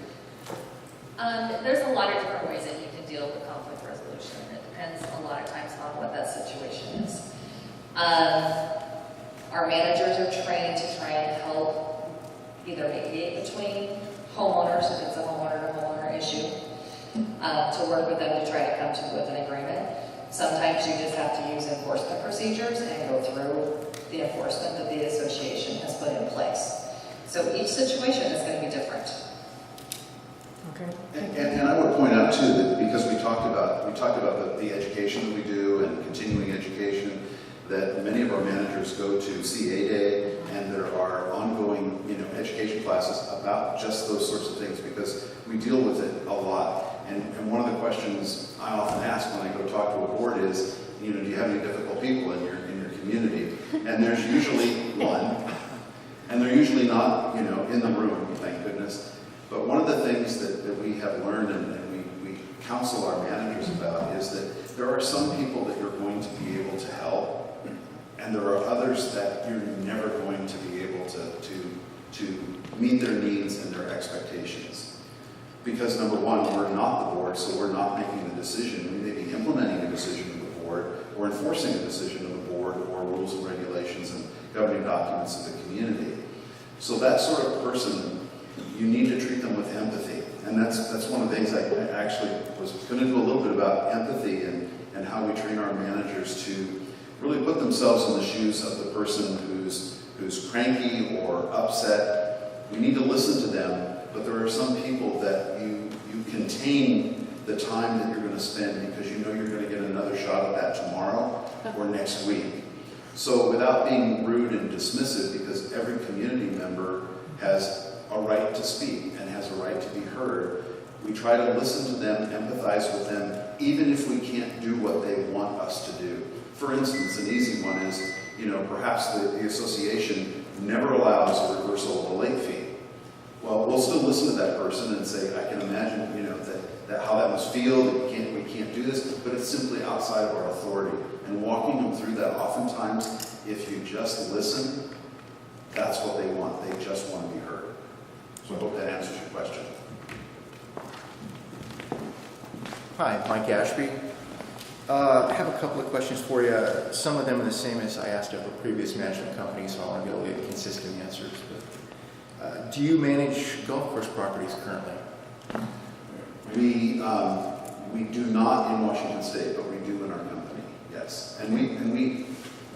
There's a lot of different ways that you can deal with conflict resolution. It depends a lot of times on what that situation is. Our managers are trained to try and help either mediate between homeowners, if it's a homeowner-to-homeowner issue, to work with them to try to come with an agreement. Sometimes you just have to use enforcement procedures and go through the enforcement that the association has put in place. So each situation is going to be different. Okay. And I would point out too that because we talked about the education that we do and continuing education, that many of our managers go to CA Day, and there are ongoing, education classes about just those sorts of things because we deal with it a lot. And one of the questions I often ask when I go talk to a board is, do you have any difficult people in your community? And there's usually one, and they're usually not, in the room, thank goodness. But one of the things that we have learned and we counsel our managers about is that there are some people that you're going to be able to help, and there are others that you're never going to be able to meet their needs and their expectations. Because number one, we're not the board, so we're not making the decision. We may be implementing a decision of the board or enforcing a decision of the board or rules and regulations and governing documents of the community. So that sort of person, you need to treat them with empathy. And that's one of the things I actually was going to do a little bit about empathy and how we train our managers to really put themselves in the shoes of the person who's cranky or upset. We need to listen to them, but there are some people that you contain the time that you're going to spend because you know you're going to get another shot at that tomorrow or next week. So without being rude and dismissive, because every community member has a right to speak and has a right to be heard, we try to listen to them, empathize with them, even if we can't do what they want us to do. For instance, an easy one is, perhaps the association never allows a reversal of a late fee. Well, we'll still listen to that person and say, I can imagine, that how that must feel, that we can't do this, but it's simply outside of our authority. And walking them through that, oftentimes, if you just listen, that's what they want. They just want to be heard. So I hope that answers your question. Hi, Mike Ashby. I have a couple of questions for you. Some of them are the same as I asked of a previous management company, so I want to be able to get consistent answers. But, do you manage golf course properties currently? We do not in Washington State, but we do in our company, yes. And we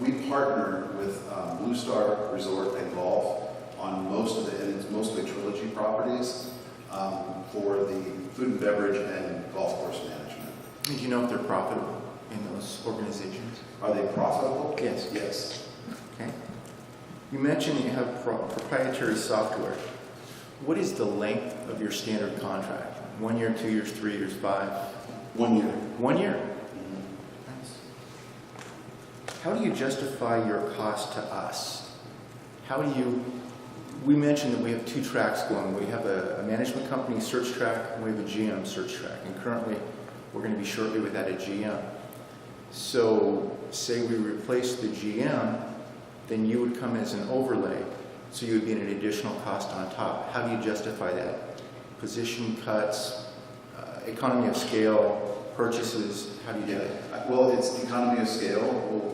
We partner with Blue Star Resort and Golf on most of the, and it's mostly Trilogy properties, for the food and beverage and golf course management. Do you know if they're profitable in those organizations? Are they profitable? Yes. Yes. Okay. You mentioned you have proprietary software. What is the length of your standard contract? 1 year, 2 years, 3 years, 5? 1 year. 1 year. How do you justify your cost to us? How do you, we mentioned that we have 2 tracks going. We have a management company search track, and we have a GM search track. And currently, we're going to be shortly without a GM. So, say we replace the GM, then you would come as an overlay. So you would be an additional cost on top. How do you justify that? Position cuts, economy of scale, purchases, how do you do it? Well, it's the economy of scale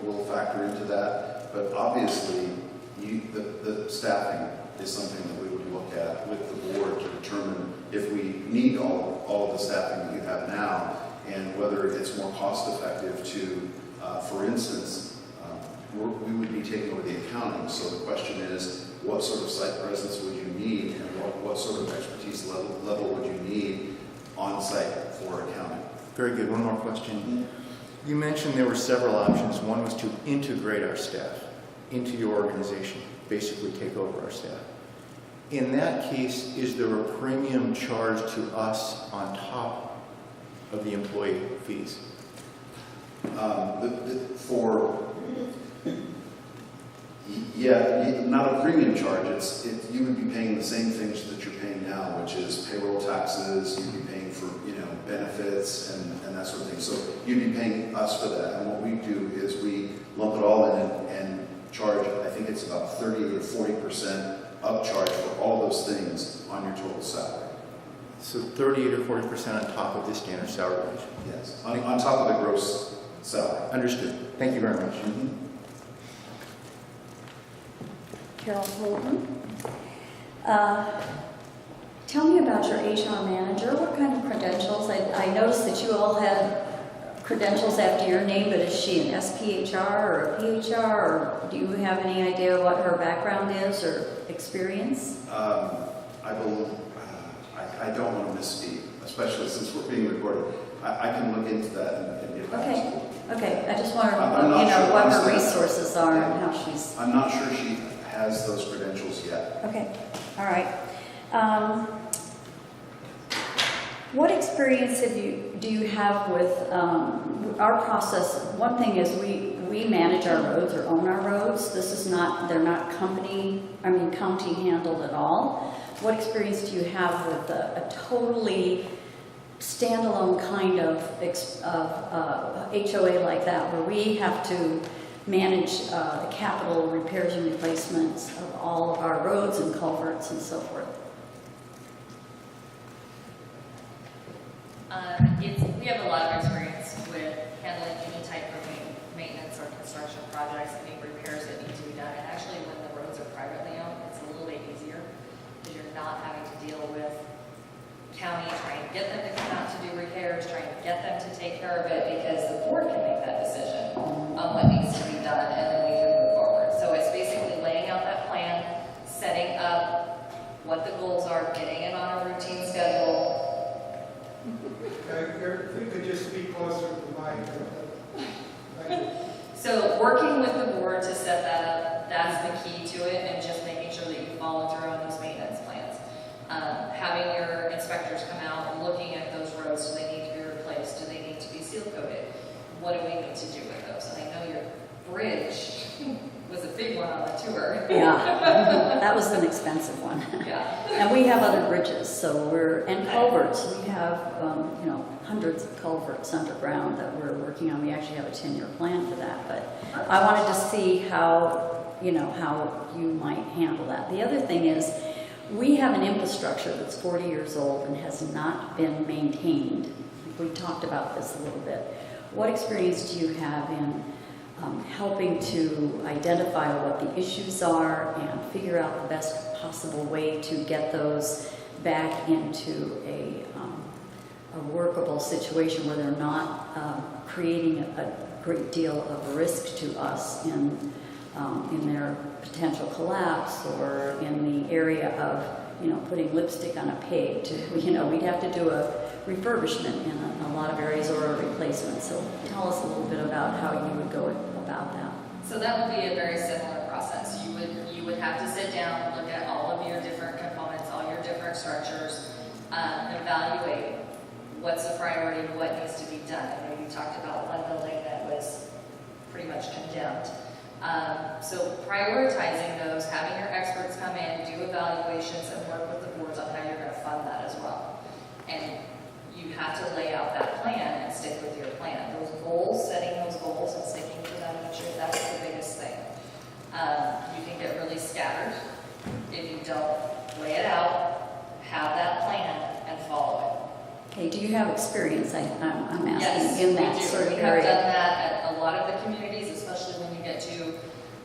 will factor into that, but obviously the staffing is something that we would look at with the board to determine if we need all of the staffing that you have now, and whether it's more cost effective to, for instance, we would be taking over the accounting. So the question is, what sort of site presence would you need, and what sort of expertise level would you need on site for accounting? Very good. One more question. You mentioned there were several options. One was to integrate our staff into your organization, basically take over our staff. In that case, is there a premium charge to us on top of the employee fees? Yeah, not a premium charge. You would be paying the same things that you're paying now, which is payroll taxes. You'd be paying for benefits and that sort of thing. So you'd be paying us for that. And what we do is we lump it all in and charge. I think it's about 30 to 40% upcharge for all those things on your total salary. So 30 to 40% on top of the standard salary range. Yes, on top of the gross salary. Understood. Thank you very much. Carol Holden. Tell me about your HR manager. What kind of credentials? I noticed that you all had credentials after your name, but is she an SPHR or a PHR, or do you have any idea what her background is or experience? I don't want to misspeak, especially since we're being recorded. I can look into that and get back to you. Okay. I just wondered, I'm not sure, what her honestly. resources are and how she's. I'm not sure she has those credentials yet. Okay. All right. What experience do you have with our process? One thing is we manage our roads or own our roads. This is not, they're not county handled at all. What experience do you have with a totally standalone kind of HOA like that, where we have to manage the capital repairs and replacements of all of our roads and culverts and so forth? We have a lot of experience with handling any type of maintenance or construction projects, any repairs that need to be done. And actually, when the roads are privately owned, it's a little bit easier because you're not having to deal with county trying to get them to come out to do repairs, trying to get them to take care of it, because the board can make that decision on what needs to be done, and then we can move forward. So it's basically laying out that plan, setting up what the goals are, getting it on a routine schedule. If you could just speak closer to the mic. So working with the board to set that up, that's the key to it, and just making sure that you follow through on those maintenance plans. Having your inspectors come out, looking at those roads, do they need to be replaced? Do they need to be seal coated? What do we need to do with those? And I know your bridge was a big one on the tour. Yeah, that was an expensive one. Yeah. And we have other bridges, so and culverts. We have, hundreds of culverts underground that we're working on. We actually have a 10-year plan for that, but I wanted to see how you might handle that. The other thing is, we have an infrastructure that's 40 years old and has not been maintained. We talked about this a little bit. What experience do you have in helping to identify what the issues are and figure out the best possible way to get those back into a a workable situation where they're not creating a great deal of risk to us in their potential collapse or in the area of, putting lipstick on a pig. We'd have to do a refurbishment in a lot of areas or a replacement. So tell us a little bit about how you would go about that. So that would be a very similar process. You would have to sit down, look at all of your different components, all your different structures, evaluate what's the priority, what needs to be done. I know you talked about one building that was pretty much condemned. So prioritizing those, having your experts come in, do evaluations, and work with the boards on how you're going to fund that as well. And you have to lay out that plan and stick with your plan. Those goals, setting those goals and sticking to them, I'm sure that's the biggest thing. You can get really scattered if you don't lay it out, have that plan, and follow it. Okay, do you have experience, I'm asking, Yes, in that we do. sort of We have area? done that at a lot of the communities, especially when you get to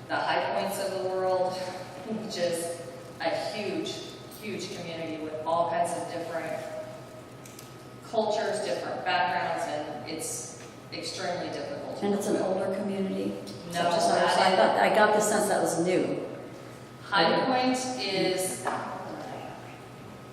the high points of the world, which is a huge, huge community with all kinds of different cultures, different backgrounds, and it's extremely difficult. And it's an older community? No, Such as ours? I got the sense that was new. High Point is,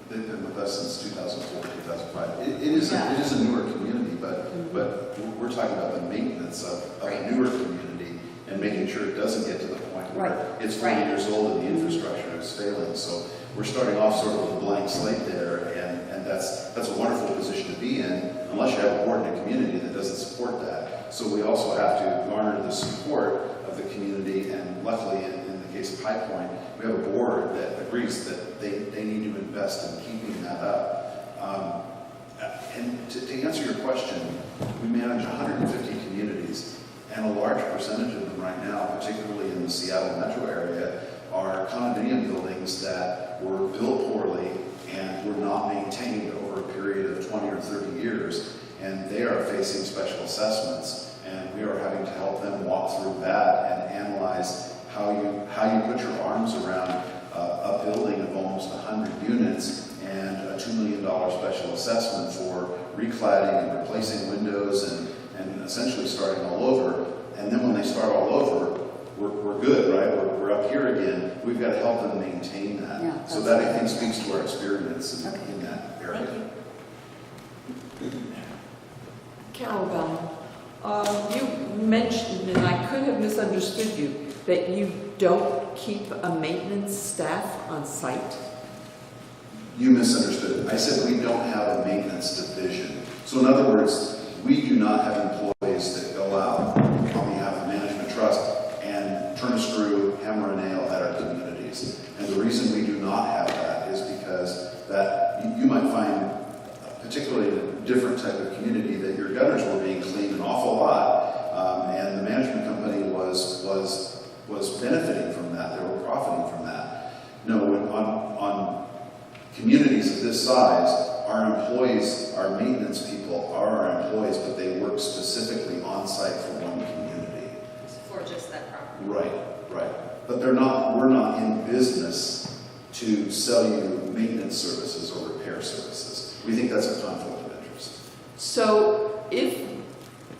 They've been with us since 2004, 2005. It is a newer community, but we're talking about the maintenance of a newer community and making sure it doesn't get to the point where it's 40 years old and the infrastructure is failing. So we're starting off sort of with a blank slate there, and that's a wonderful position to be in, unless you have a board in a community that doesn't support that. So we also have to garner the support of the community, and luckily in the case of High Point, we have a board that agrees that they need to invest in keeping that up. And to answer your question, we manage 150 communities, and a large percentage of them right now, particularly in the Seattle metro area, are condominium buildings that were built poorly and were not maintained over a period of 20 or 30 years, and they are facing special assessments, and we are having to help them walk through that and analyze how you put your arms around a building of almost 100 units and a $2 million special assessment for recladding and replacing windows and essentially starting all over. And then when they start all over, we're good, right? We're up here again. We've got to help them maintain that. Yeah, so that, I think, speaks to our experience in that area. Thank you. Carol Bellman, you mentioned, and I could have misunderstood you, that you don't keep a maintenance staff on site? You misunderstood. I said we don't have a maintenance division. So in other words, we do not have employees that go out on behalf of Management Trust and turn a screw, hammer a nail at our communities. And the reason we do not have that is because that you might find, particularly in a different type of community, that your gutters were being cleaned an awful lot, and the management company was benefiting from that. They were profiting from that. No, on communities of this size, our employees, our maintenance people are our employees, but they work specifically on site for one community. for just that property. Right. But we're not in business to sell you maintenance services or repair services. We think that's a conflict of interest. So if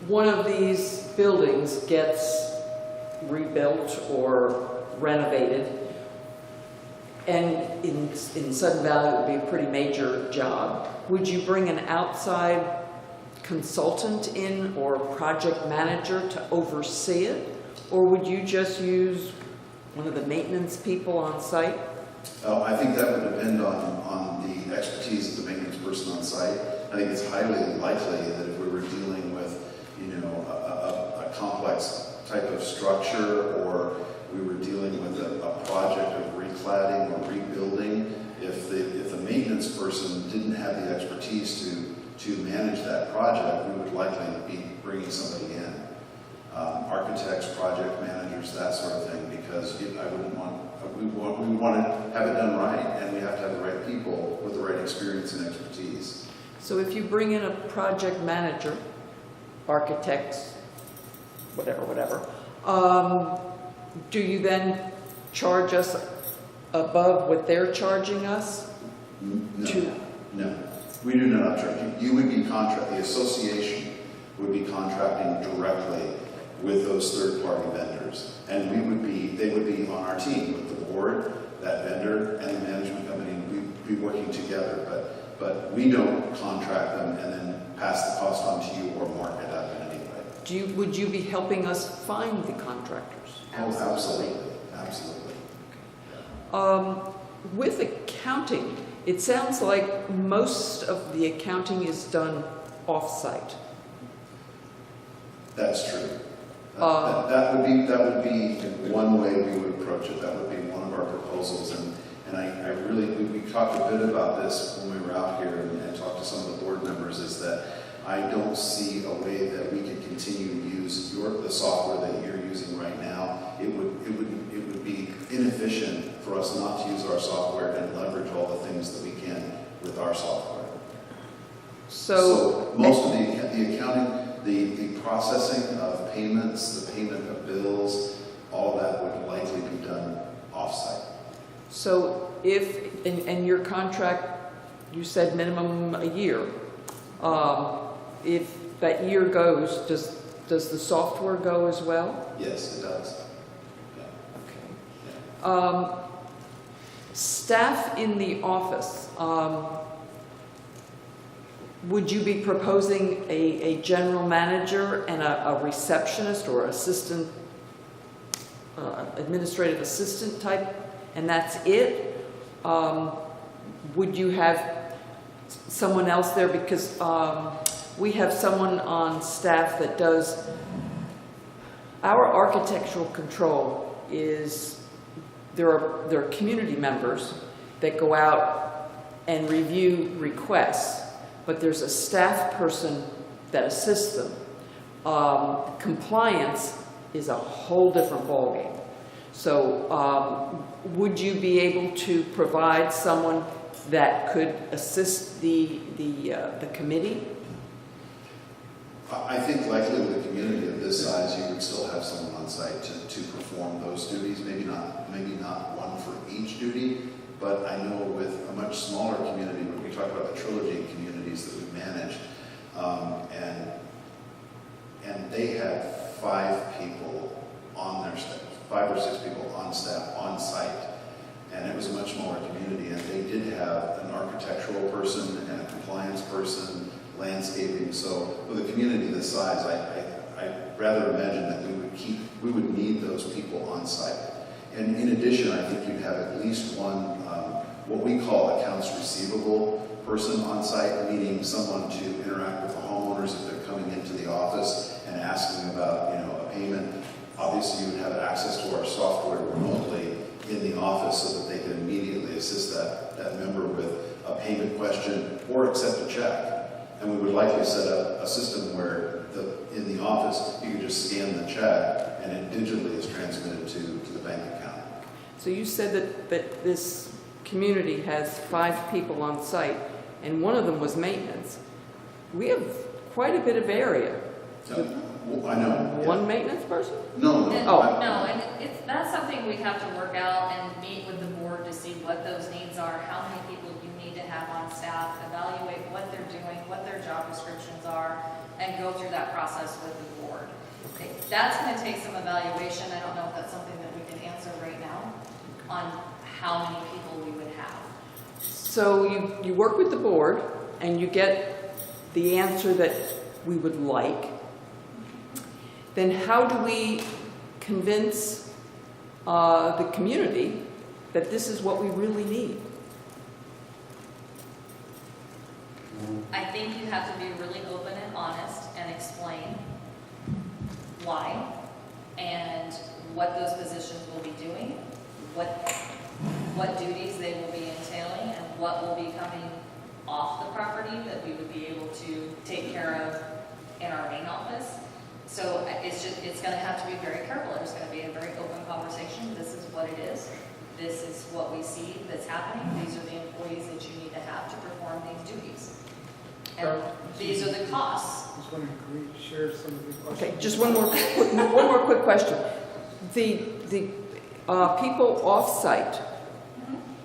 one of these buildings gets rebuilt or renovated, and in Sudden Valley it would be a pretty major job, would you bring an outside consultant in or project manager to oversee it? Or would you just use one of the maintenance people on site? I think that would depend on the expertise of the maintenance person on site. I think it's highly likely that if we were dealing with, a complex type of structure, or we were dealing with a project of recladding or rebuilding, if the maintenance person didn't have the expertise to manage that project, we would likely be bringing somebody in. Architects, project managers, that sort of thing, because we want to have it done right, and we have to have the right people with the right experience and expertise. So if you bring in a project manager, architects, whatever, do you then charge us above what they're charging us? No. We do not charge you. You would be the association would be contracting directly with those third-party vendors. And they would be on our team with the board, that vendor, and the management company. We'd be working together, but we don't contract them and then pass the cost on to you or mark it up in any way. Would you be helping us find the contractors? Oh, absolutely, absolutely. With accounting, it sounds like most of the accounting is done off-site. That's true. That would be one way we would approach it. That would be one of our proposals. And I really, we talked a bit about this when we were out here and talked to some of the board members, is that I don't see a way that we could continue to use the software that you're using right now. It would be inefficient for us not to use our software and leverage all the things that we can with our software. So most of the accounting, the processing of payments, the payment of bills, all of that would likely be done off-site. So if, and your contract, you said minimum a year. If that year goes, does the software go as well? Yes, it does. Yeah. Okay. Staff in the office, would you be proposing a general manager and a receptionist or assistant, administrative assistant type, and that's it? Would you have someone else there? Because we have someone on staff that does, our architectural control is, there are community members that go out and review requests, but there's a staff person that assists them. Compliance is a whole different ballgame. So would you be able to provide someone that could assist the committee? I think likely with a community of this size, you would still have someone on site to perform those duties. Maybe not one for each duty, but I know with a much smaller community, when we talk about the trilogy communities that we managed, and they had 5 people on their staff, 5 or 6 people on staff, on site, and it was a much smaller community, and they did have an architectural person and a compliance person, landscaping. So with a community this size, I'd rather imagine that we would need those people on site. And in addition, I think you'd have at least one, what we call accounts receivable person on site, meaning someone to interact with the homeowners if they're coming into the office and asking about, a payment. Obviously, you would have access to our software remotely in the office so that they can immediately assist that member with a payment question or accept a check. And we would likely set up a system where in the office, you could just scan the check and it digitally is transmitted to the bank account. So you said that this community has 5 people on site, and one of them was maintenance. We have quite a bit of area. I know. One maintenance person? No. And, Oh. no, and that's something we have to work out and meet with the board to see what those needs are, how many people you need to have on staff, evaluate what they're doing, what their job descriptions are, and go through that process with the board. Okay, that's going to take some evaluation. I don't know if that's something that we can answer right now on how many people we would have. So you work with the board and you get the answer that we would like. Then how do we convince the community that this is what we really need? I think you have to be really open and honest and explain why and what those positions will be doing, what duties they will be entailing, and what will be coming off the property that we would be able to take care of in our main office. So it's going to have to be very careful. There's going to be a very open conversation. This is what it is. This is what we see that's happening. These are the employees that you need to have to perform these duties. And these are the costs. I was going to agree to share some of the questions. Okay, just one more quick question. The people off-site,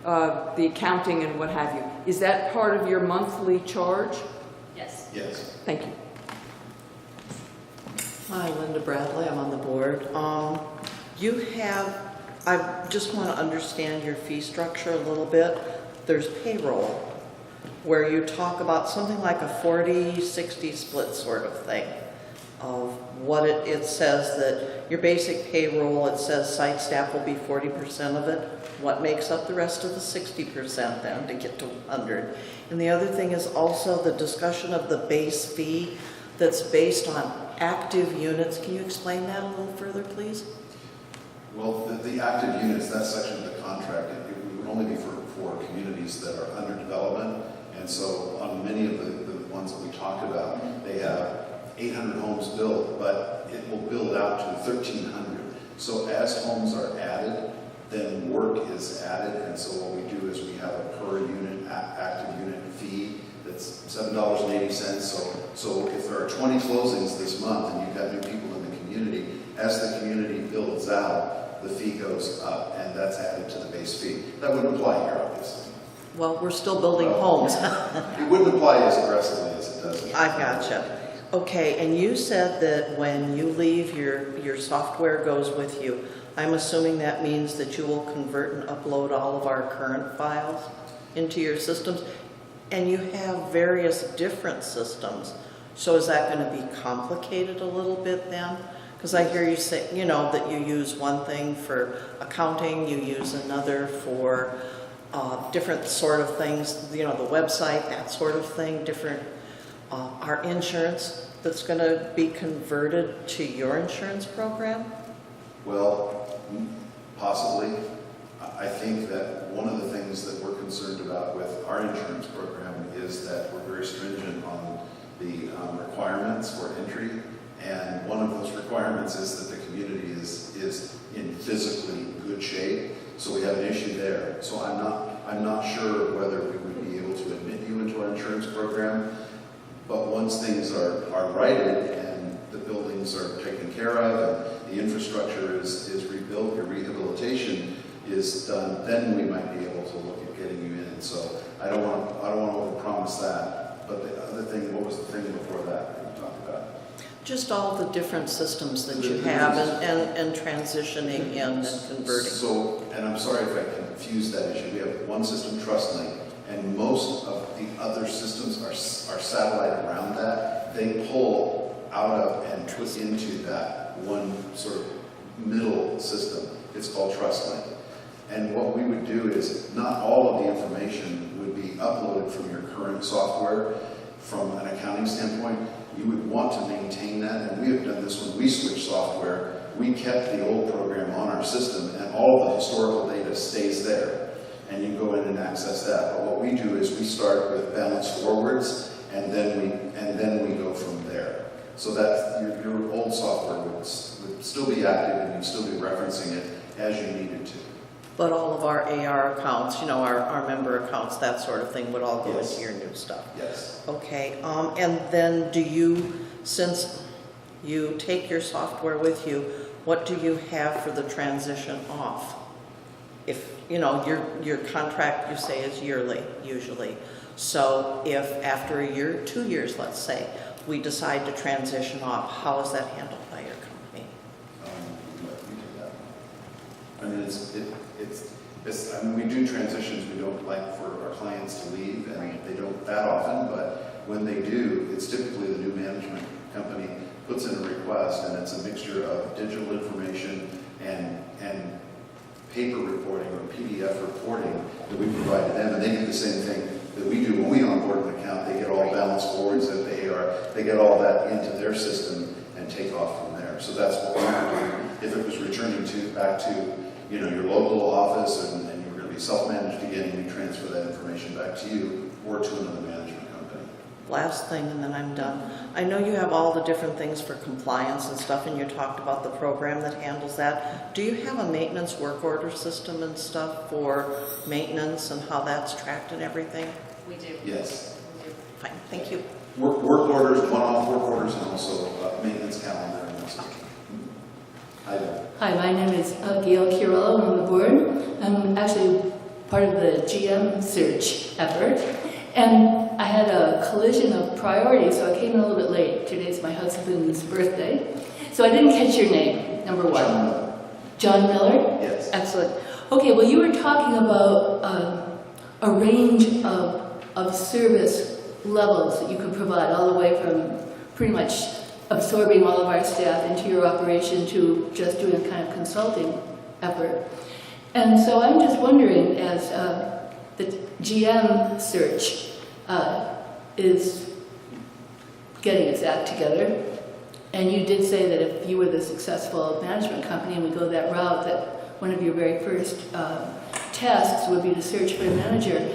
the accounting and what have you, is that part of your monthly charge? Yes. Yes. Thank you. Hi, Linda Bradley, I'm on the board. You have, I just want to understand your fee structure a little bit. There's payroll, where you talk about something like a 40-60 split sort of thing of what it says that your basic payroll, it says site staff will be 40% of it. What makes up the rest of the 60% then to get to 100? And the other thing is also the discussion of the base fee that's based on active units. Can you explain that a little further, please? Well, the active units, that section of the contract, it would only be for communities that are under development. And so on many of the ones that we talked about, they have 800 homes built, but it will build out to 1,300. So as homes are added, then work is added. And so what we do is we have a per unit, active unit fee that's $7.80. So if there are 20 closings this month and you've got new people in the community, as the community builds out, the fee goes up, and that's added to the base fee. That wouldn't apply here, obviously. Well, we're still building homes. It wouldn't apply as aggressively as it does. I gotcha. Okay, and you said that when you leave, your software goes with you. I'm assuming that means that you will convert and upload all of our current files into your systems? And you have various different systems. So is that going to be complicated a little bit then? Because I hear you say, you know, that you use one thing for accounting, you use another for different sort of things, you know, the website, that sort of thing, different, our insurance that's going to be converted to your insurance program? Well, possibly. I think that one of the things that we're concerned about with our insurance program is that we're very stringent on the requirements for entry. And one of those requirements is that the community is in physically good shape. So we have an issue there. So I'm not sure whether we would be able to admit you into our insurance program. But once things are righted and the buildings are taken care of and the infrastructure is rebuilt, your rehabilitation is done, then we might be able to look at getting you in. So I don't want to overpromise that. But the other thing, what was the thing before that you talked about? Just all the different systems that you have and transitioning in and converting. So, and I'm sorry if I confused that issue. We have one system, TrustLink, and most of the other systems are satellite around that. They pull out of and twist into that one sort of middle system. It's called TrustLink. And what we would do is not all of the information would be uploaded from your current software. From an accounting standpoint, you would want to maintain that, and we have done this when we switched software. We kept the old program on our system, and all the historical data stays there, and you go in and access that. But what we do is we start with balance forwards, and then we go from there. So that your old software would still be active, and you'd still be referencing it as you needed to. But all of our AR accounts, you know, our member accounts, that sort of thing would all go Yes. into your new stuff. Yes. Okay, and then do you, since you take your software with you, what do you have for the transition off? If, you know, your contract, you say, is yearly, usually. So if after a year, 2 years, let's say, we decide to transition off, how is that handled by your company? You do that. I mean, I mean, we do transitions. We don't like for our clients to leave, and they don't that often, but when they do, it's typically the new management company puts in a request, and it's a mixture of digital information and paper reporting or PDF reporting that we provide to them, and they do the same thing that we do when we onboard an account. They get all balance forwards that they get all that into their system and take off from there. So that's what we would do if it was returning back to you know, your local office and you're going to be self-managed again, and you transfer that information back to you or to another management company. Last thing, and then I'm done. I know you have all the different things for compliance and stuff, and you talked about the program that handles that. Do you have a maintenance work order system and stuff for maintenance and how that's tracked and everything? We do. Yes. We do. Fine, thank you. Work orders, one-off work orders, and also maintenance calendar and stuff. I do. Hi, my name is Gail Chiarello. I'm on the board. I'm actually part of the GM search effort. And I had a collision of priorities, so I came in a little bit late. Today's my husband's birthday. So I didn't catch your name, number one. John Miller. John Miller? Yes. Excellent. Okay, well, you were talking about a range of service levels that you could provide, all the way from pretty much absorbing all of our staff into your operation to just doing a kind of consulting effort. And so I'm just wondering, as the GM search is getting its act together, and you did say that if you were the successful management company and we go that route, that one of your very first tasks would be to search for a manager.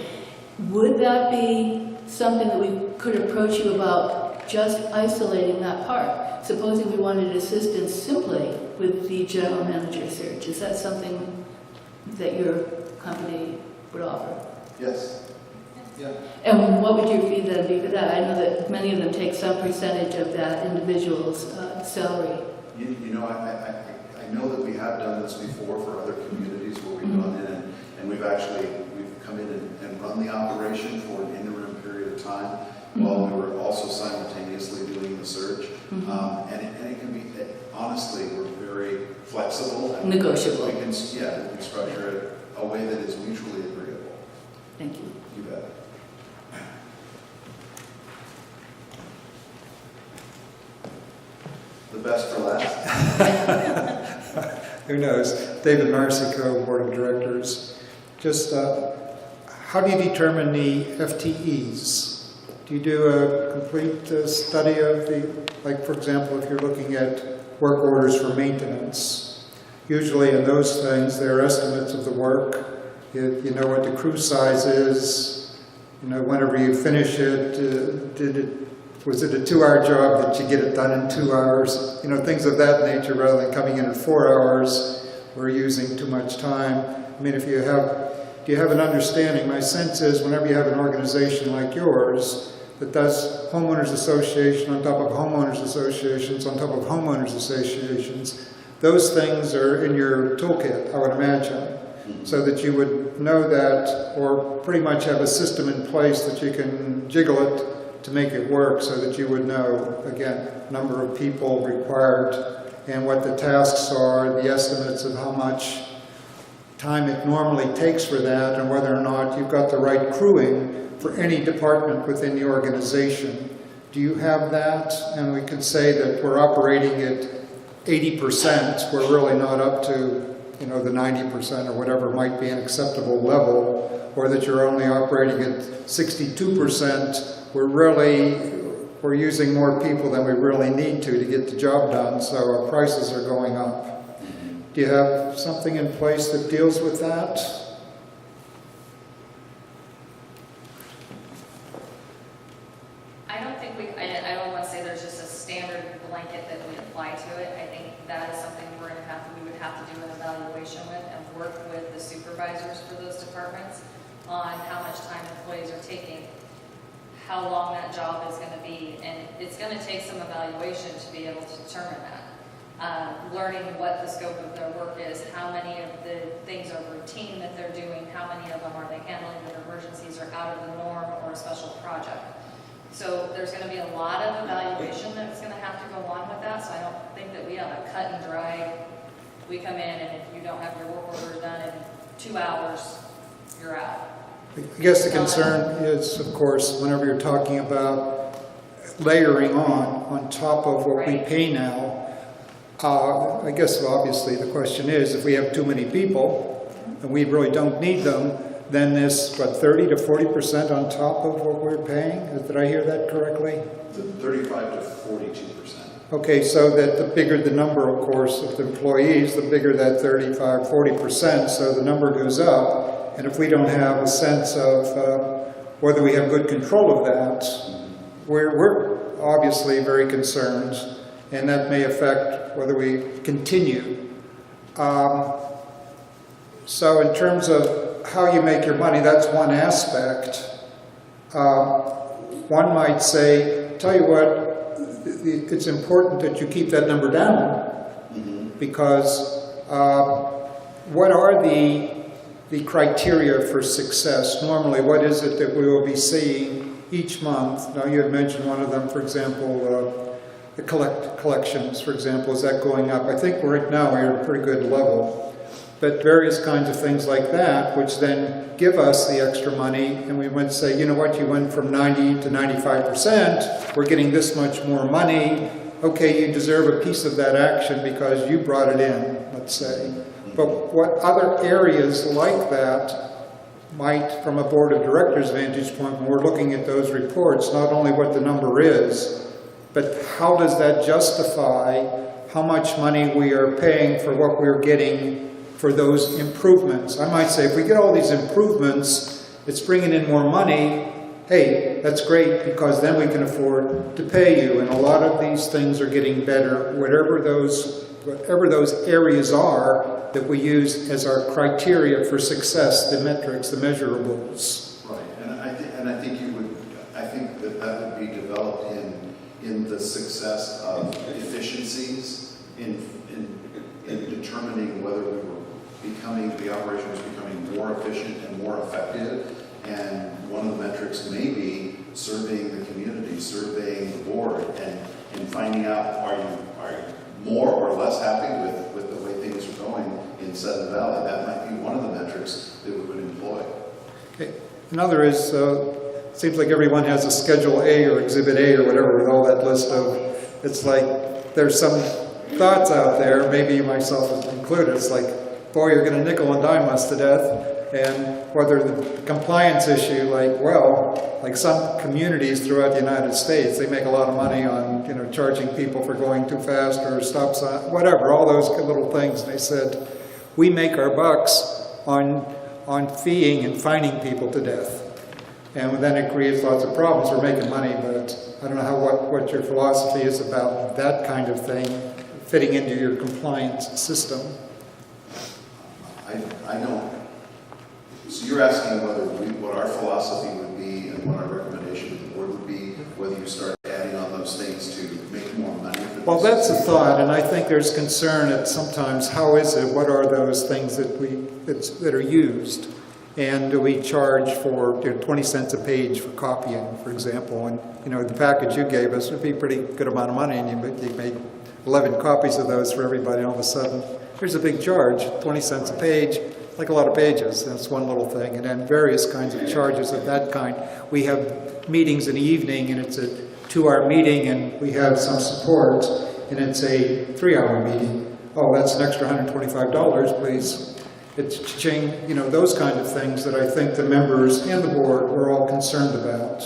Would that be something that we could approach you about, just isolating that part? Supposing we wanted assistance simply with the general manager search, is that something that your company would offer? Yes. Yeah. And what would your fee then be for that? I know that many of them take some percentage of that individual's salary. You know, I know that we have done this before for other communities where we've gone in and we've come in and run the operation for an interim period of time while we were also simultaneously doing the search. And it can be, honestly, we're very flexible. And Negotiable. We can structure it a way that is mutually agreeable. Thank you. You bet. The best for last? Who knows? David Marsico, Board of Directors. Just how do you determine the FTEs? Do you do a complete study of like for example, if you're looking at work orders for maintenance, usually in those things, there are estimates of the work. You know what the crew size is. You know, whenever you finish it, was it a 2-hour job? Did you get it done in 2 hours? You know, things of that nature, rather than coming in at 4 hours or using too much time. I mean, do you have an understanding? My sense is whenever you have an organization like yours that does homeowners association on top of homeowners associations on top of homeowners associations, those things are in your toolkit, I would imagine, so that you would know that, or pretty much have a system in place that you can jiggle it to make it work, so that you would know, again, number of people required and what the tasks are, the estimates of how much time it normally takes for that, and whether or not you've got the right crewing for any department within the organization. Do you have that? And we could say that we're operating at 80%, we're really not up to, you know, the 90% or whatever might be an acceptable level, or that you're only operating at 62%, we're using more people than we really need to get the job done, so our prices are going up. Do you have something in place that deals with that? I don't want to say there's just a standard blanket that we apply to it. I think that is something we would have to do an evaluation with and work with the supervisors for those departments on how much time employees are taking, how long that job is going to be, and it's going to take some evaluation to be able to determine that. Learning what the scope of their work is, how many of the things are routine that they're doing, how many of them are they handling that emergencies are out of the norm or a special project. So there's going to be a lot of evaluation that's going to have to go on with that, so I don't think that we have a cut and dry, we come in and if you don't have your work orders done in 2 hours, you're out. I guess the concern is, of course, whenever you're talking about layering on top of what we pay now, I guess obviously the question is, if we have too many people and we really don't need them, then this, 30 to 40% on top of what we're paying? Did I hear that correctly? 35 to 42%. Okay, so that the bigger the number, of course, of the employees, the bigger that 35, 40%, so the number goes up. And if we don't have a sense of whether we have good control of that, we're obviously very concerned, and that may affect whether we continue. So in terms of how you make your money, that's one aspect. One might say, tell you what, it's important that you keep that number down, because what are the the criteria for success. Normally, what is it that we will be seeing each month? Now, you had mentioned one of them, for example, the collections, for example, is that going up? I think right now we're at a pretty good level. But various kinds of things like that, which then give us the extra money, and we would say, you know what, you went from 90 to 95%, we're getting this much more money, okay, you deserve a piece of that action because you brought it in, let's say. But what other areas like that might, from a board of directors vantage point, when we're looking at those reports, not only what the number is, but how does that justify how much money we are paying for what we're getting for those improvements. I might say, if we get all these improvements, it's bringing in more money, hey, that's great, because then we can afford to pay you. And a lot of these things are getting better, whatever those areas are that we use as our criteria for success, the metrics, the measurables. Right, and I think that would be developed in the success of efficiencies in determining whether the operation was becoming more efficient and more effective. And one of the metrics may be surveying the community, surveying the board, and finding out, are you more or less happy with the way things are going in Seven Valley? That might be one of the metrics that we would employ. Okay. Another is, seems like everyone has a Schedule A or Exhibit A or whatever with all that list of, it's like, there's some thoughts out there, maybe myself included, it's like, boy, you're going to nickel and dime us to death, and whether the compliance issue, like some communities throughout the United States, they make a lot of money on, charging people for going too fast or stop sign, whatever, all those little things. And they said, we make our bucks on feeing and fining people to death. And then it creates lots of problems. We're making money, but I don't know what your philosophy is about that kind of thing fitting into your compliance system. I don't. So you're asking what our philosophy would be and what our recommendation to the board would be, whether you start adding on those things to make more money for this? Well, that's a thought, and I think there's concern at sometimes, how is it, what are those things that are used? And do we charge for 20 cents a page for copying, for example? And, the package you gave us would be a pretty good amount of money, and you made 11 copies of those for everybody, and all of a sudden, here's a big charge, 20 cents a page, like a lot of pages. That's one little thing. And then various kinds of charges of that kind. We have meetings in the evening, and it's a 2-hour meeting, and we have some support, and it's a 3-hour meeting. Oh, that's an extra $125, please. It's those kind of things that I think the members and the board were all concerned about.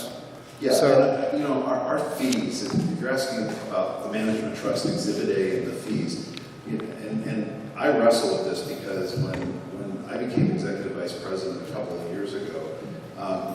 Yeah, so, and, our fees, if you're asking about the management trust exhibit A and the fees, and I wrestle with this because when I became executive vice president a couple of years ago,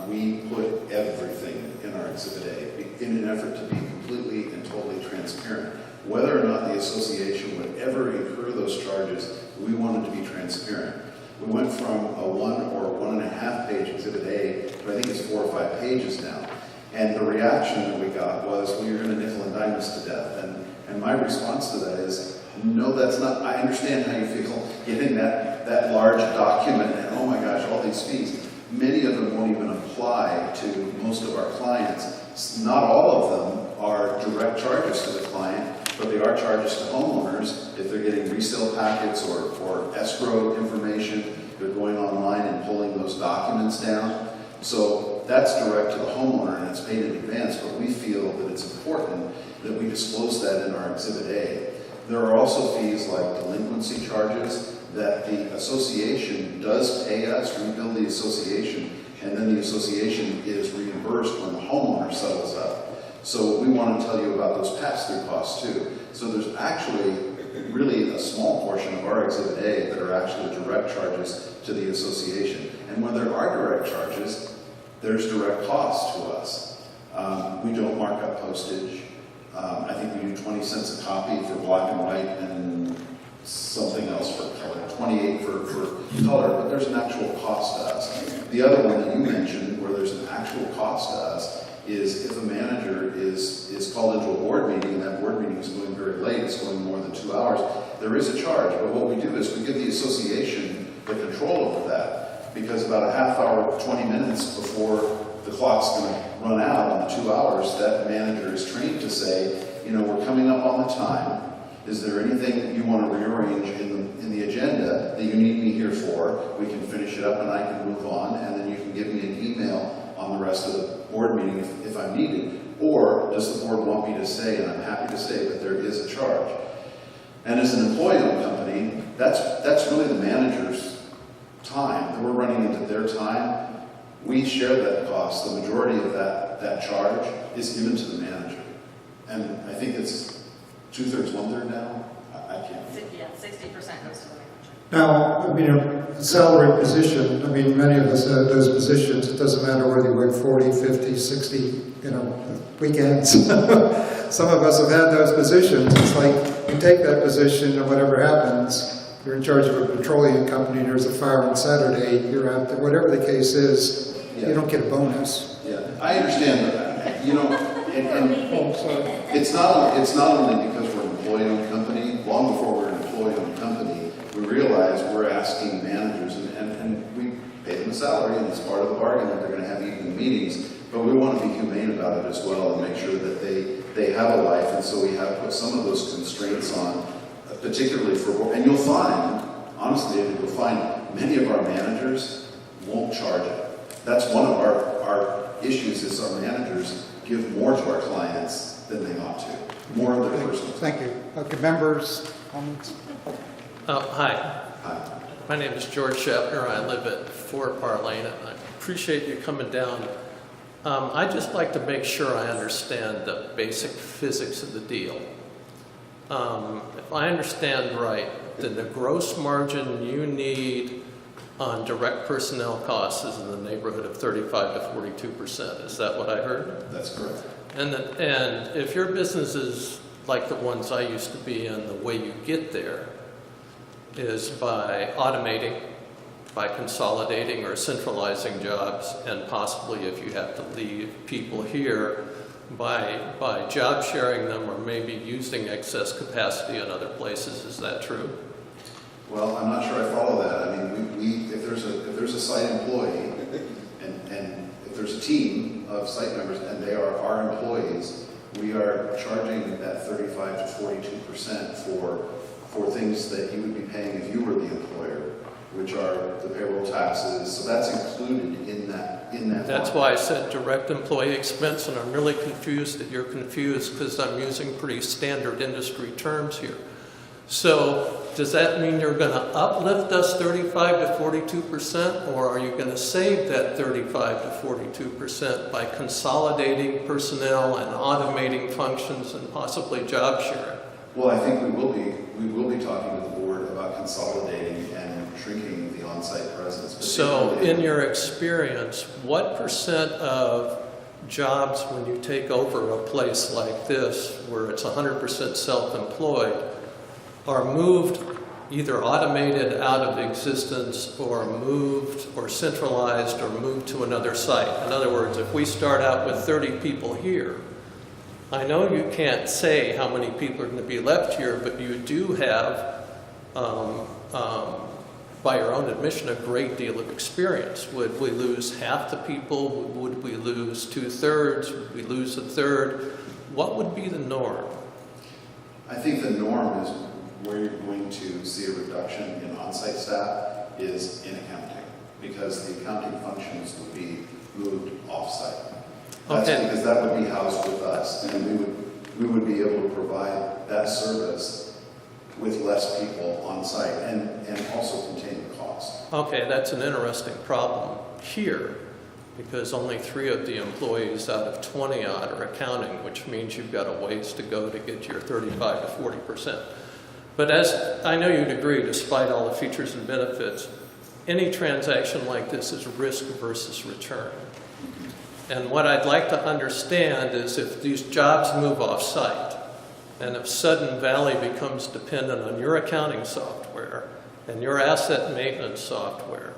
we put everything in our exhibit A in an effort to be completely and totally transparent. Whether or not the association would ever incur those charges, we wanted to be transparent. We went from a 1 or 1.5 page exhibit A to I think it's 4 or 5 pages now. And the reaction that we got was, well, you're going to nickel and dime us to death. And my response to that is, no, that's not. I understand how you feel getting that large document and, oh my gosh, all these fees. Many of them won't even apply to most of our clients. Not all of them are direct charges to the client, but they are charges to homeowners if they're getting resale packets or escrow information. They're going online and pulling those documents down. So that's direct to the homeowner and it's paid in advance, but we feel that it's important that we disclose that in our Exhibit A. There are also fees like delinquency charges that the association does pay us. We bill the association, and then the association is reimbursed when the homeowner settles up. So we want to tell you about those pass-through costs too. So there's actually really a small portion of our Exhibit A that are actually direct charges to the association. And when there are direct charges, there's direct costs to us. We don't mark up postage. I think we do 20 cents a copy for black and white and something else for color, 28 for color, but there's an actual cost to us. The other one that you mentioned, where there's an actual cost to us, is if a manager is called into a board meeting and that board meeting is going very late, it's going more than 2 hours, there is a charge. But what we do is we give the association the control over that. because about a half hour, 20 minutes before the clock's going to run out on the 2 hours, that manager is trained to say, you know, we're coming up on the time. Is there anything that you want to rearrange in the agenda that you need me here for? We can finish it up and I can move on, and then you can give me an email on the rest of the board meeting if I'm needed. Or does the board want me to stay? And I'm happy to stay, but there is a charge. And as an employee-owned company, that's really the manager's time. That we're running into their time. We share that cost. The majority of that charge is given to the manager. And I think it's 2/3, 1/3 now. I can't. Yeah, 60% goes to the manager. Now, I mean, a salary position, I mean, many of us have those positions. It doesn't matter whether you work 40, 50, 60, you know, weekends. Some of us have had those positions. It's like you take that position and whatever happens, you're in charge of a petroleum company and there's a fire on Saturday, you're out there, whatever the case is, you don't get a bonus. Yeah, I understand that. You know, and it's not only because we're an employee-owned company. Long before we're an employee-owned company, we realize we're asking managers, and we pay them a salary, and it's part of the bargain that they're going to have evening meetings. But we want to be humane about it as well and make sure that they have a life. And so we have put some of those constraints on, particularly for, and you'll find, honestly, you'll find many of our managers won't charge it. That's one of our issues is our managers give more to our clients than they ought to. More of their personal. Thank you. Okay, members, comments? Hi, Hi. my name is George Shepner. I live at 4 Parr Lane, and I appreciate you coming down. I'd just like to make sure I understand the basic physics of the deal. If I understand right, then the gross margin you need on direct personnel costs is in the neighborhood of 35 to 42%. Is that what I heard? That's correct. And if your business is like the ones I used to be in, the way you get there is by automating, by consolidating or centralizing jobs, and possibly if you have to leave people here, by job sharing them or maybe using excess capacity in other places. Is that true? Well, I'm not sure I follow that. I mean, if there's a site employee and if there's a team of site members and they are our employees, we are charging that 35 to 42% for things that you would be paying if you were the employer, which are the payroll taxes. So that's included in that. That's why I said direct employee expense, and I'm really confused that you're confused because I'm using pretty standard industry terms here. So does that mean you're going to uplift us 35 to 42%, or are you going to save that 35 to 42% by consolidating personnel and automating functions and possibly job sharing? Well, I think we will be talking to the board about consolidating and shrinking the on-site presence. So in your experience, what percent of jobs when you take over a place like this, where it's 100% self-employed, are moved, either automated out of existence or moved or centralized or moved to another site? In other words, if we start out with 30 people here, I know you can't say how many people are going to be left here, but you do have, by your own admission, a great deal of experience. Would we lose half the people? Would we lose 2/3? Would we lose 1/3? What would be the norm? I think the norm is where you're going to see a reduction in on-site staff is in accounting, because the accounting functions would be moved off-site. That's Okay. because that would be housed with us, and we would be able to provide that service with less people on-site and also contain the cost. Okay, that's an interesting problem here, because only 3 of the employees out of 20 odd are accounting, which means you've got a ways to go to get your 35 to 40%. But as I know you'd agree, despite all the features and benefits, any transaction like this is risk versus return. And what I'd like to understand is if these jobs move off-site, and if Sudden Valley becomes dependent on your accounting software, and your asset maintenance software,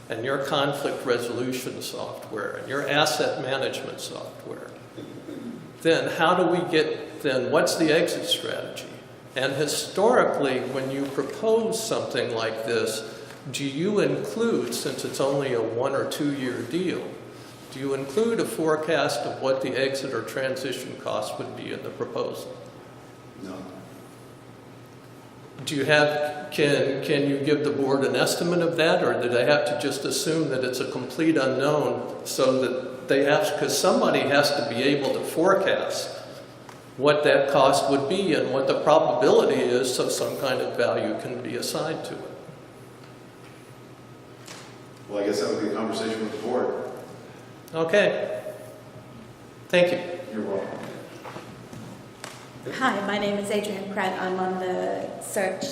and your conflict resolution software, and your asset management software, then how do we then what's the exit strategy? And historically, when you propose something like this, do you include, since it's only a 1 or 2 year deal, do you include a forecast of what the exit or transition cost would be in the proposal? No. Do you have, can you give the board an estimate of that, or do they have to just assume that it's a complete unknown so that they have, because somebody has to be able to forecast what that cost would be and what the probability is so some kind of value can be assigned to it? Well, I guess that would be a conversation with the board. Okay. Thank you. You're welcome. Hi, my name is Adrienne Pratt. I'm on the search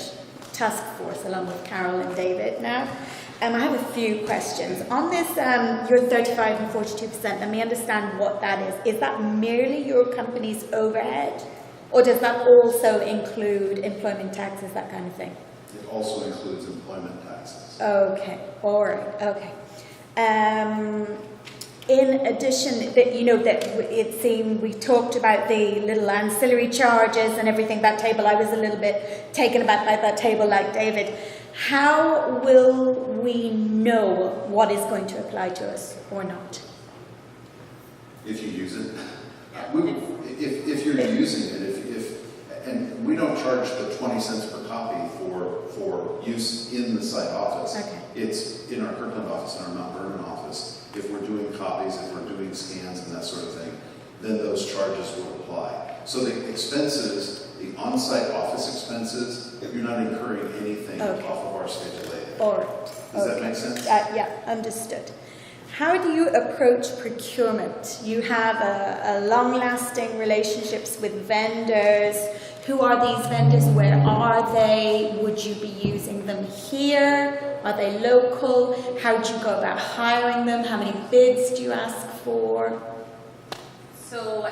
task force along with Carol and David now. I have a few questions. On this, your 35 and 42%, let me understand what that is. Is that merely your company's overhead? Or does that also include employment taxes, that kind of thing? It also includes employment taxes. Okay, all right, okay. In addition, that it seemed we talked about the little ancillary charges and everything, that table. I was a little bit taken aback by that table like David. How will we know what is going to apply to us or not? If you use it. If you're using it, and we don't charge the 20 cents per copy for use in the site office. Okay. It's in our Kirkland office, in our Mount Vernon office. If we're doing copies, if we're doing scans and that sort of thing, then those charges will apply. So the expenses, the on-site office expenses, you're not incurring anything Okay. off of our schedule A. All right. Does that make sense? Yeah, understood. How do you approach procurement? You have a long-lasting relationships with vendors. Who are these vendors? Where are they? Would you be using them here? Are they local? How do you go about hiring them? How many bids do you ask for? So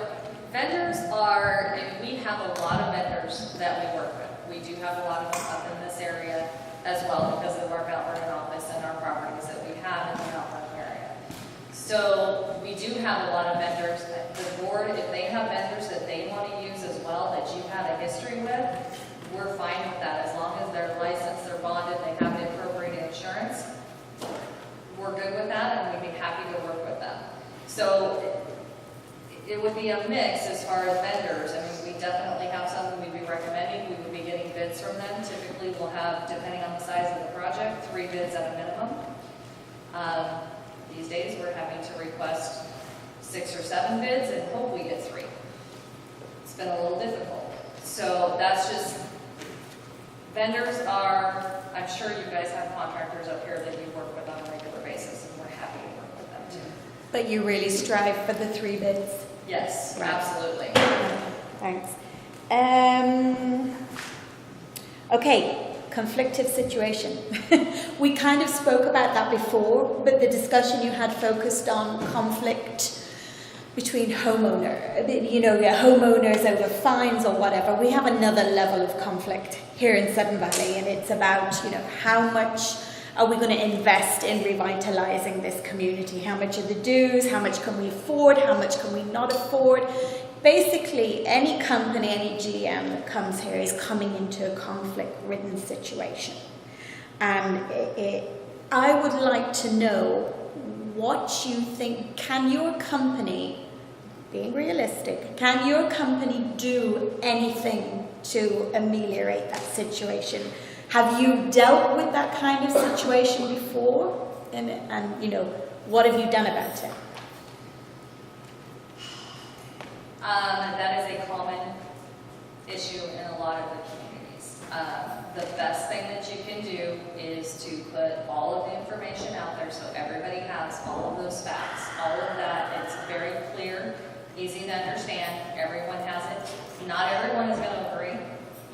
vendors are, and we have a lot of vendors that we work with. We do have a lot of them up in this area as well because of our Mount Vernon office and our properties that we have in the Mount Vernon area. So we do have a lot of vendors. The board, if they have vendors that they want to use as well that you've had a history with, we're fine with that. As long as they're licensed, they're bonded, they have the appropriate insurance, we're good with that and we'd be happy to work with them. So it would be a mix as far as vendors. I mean, we definitely have some we'd be recommending. We would be getting bids from them. Typically, we'll have, depending on the size of the project, 3 bids at a minimum. These days, we're having to request 6 or 7 bids and hope we get 3. It's been a little difficult. So that's just, vendors are, I'm sure you guys have contractors up here that you work with on a regular basis, and we're happy to work with them too. But you really strive for the 3 bids? Yes, Right. absolutely. Thanks. Okay, conflictive situation. We kind of spoke about that before, but the discussion you had focused on conflict between homeowners over fines or whatever. We have another level of conflict here in Sudden Valley, and it's about, how much are we going to invest in revitalizing this community? How much are the dues? How much can we afford? How much can we not afford? Basically, any company, any GM that comes here is coming into a conflict-ridden situation. And I would like to know what you think, can your company, being realistic, can your company do anything to ameliorate that situation? Have you dealt with that kind of situation before? And what have you done about it? That is a common issue in a lot of the communities. The best thing that you can do is to put all of the information out there so everybody has all of those facts. All of that, it's very clear, easy to understand. Everyone has it. Not everyone is going to agree.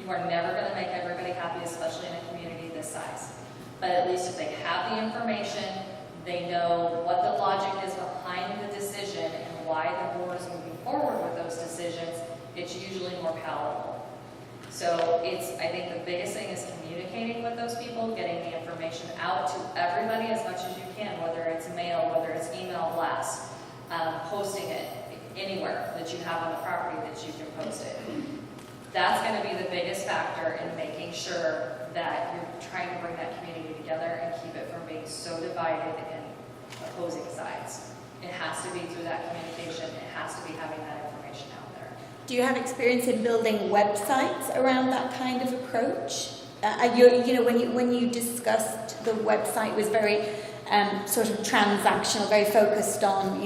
You are never going to make everybody happy, especially in a community this size. But at least if they have the information, they know what the logic is behind the decision and why the board is moving forward with those decisions, it's usually more palatable. So I think the biggest thing is communicating with those people, getting the information out to everybody as much as you can, whether it's mail, whether it's email blasts, posting it anywhere that you have on the property that you can post it. That's going to be the biggest factor in making sure that you're trying to bring that community together and keep it from being so divided and opposing sides. It has to be through that communication. It has to be having that information out there. Do you have experience in building websites around that kind of approach? When you discussed the website, it was very sort of transactional, very focused on,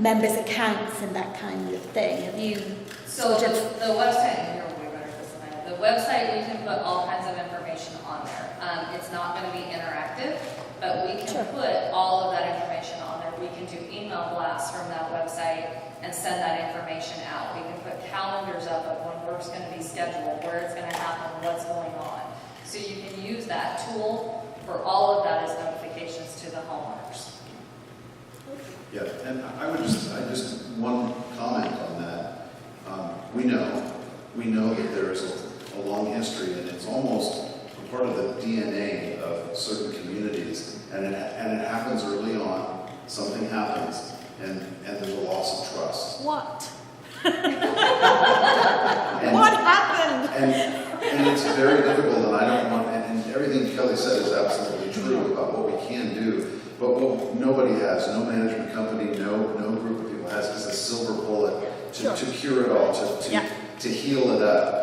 members' accounts and that kind of thing. Have you So the website, you're way better at this than I am. The website, we can put all kinds of information on there. It's not going to be interactive, but we can put all of that information on there. We can do email blasts from that website and send that information out. We can put calendars up of when work's going to be scheduled, where it's going to happen, what's going on. So you can use that tool for all of that as notifications to the homeowners. Yeah, and I just one comment on that. We know that there is a long history, and it's almost part of the DNA of certain communities, and it happens early on. Something happens, and there's a loss of trust. What? And, what happened? And it's very difficult, and I don't want, and everything Kelly said is absolutely true about what we can do, but what nobody has, no management company, no group of people has, is a silver bullet to cure it all, to heal it up.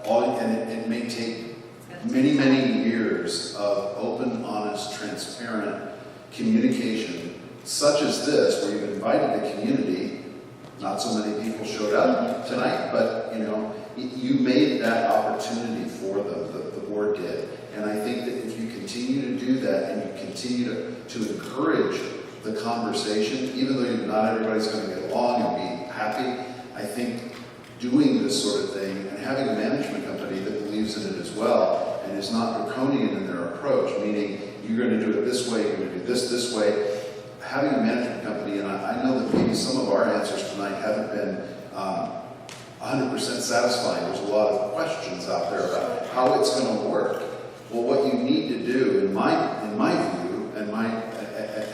And it may take many, many years of open, honest, transparent communication, such as this, where you've invited the community. Not so many people showed up tonight, but you made that opportunity for them, the board did. And I think that if you continue to do that and you continue to encourage the conversation, even though not everybody's going to get along and be happy, I think doing this sort of thing and having a management company that believes in it as well and is not draconian in their approach, meaning you're going to do it this way, you're going to do this way. Having a management company, and I know that maybe some of our answers tonight haven't been 100% satisfying. There's a lot of questions out there about how it's going to work. Well, what you need to do, in my view, and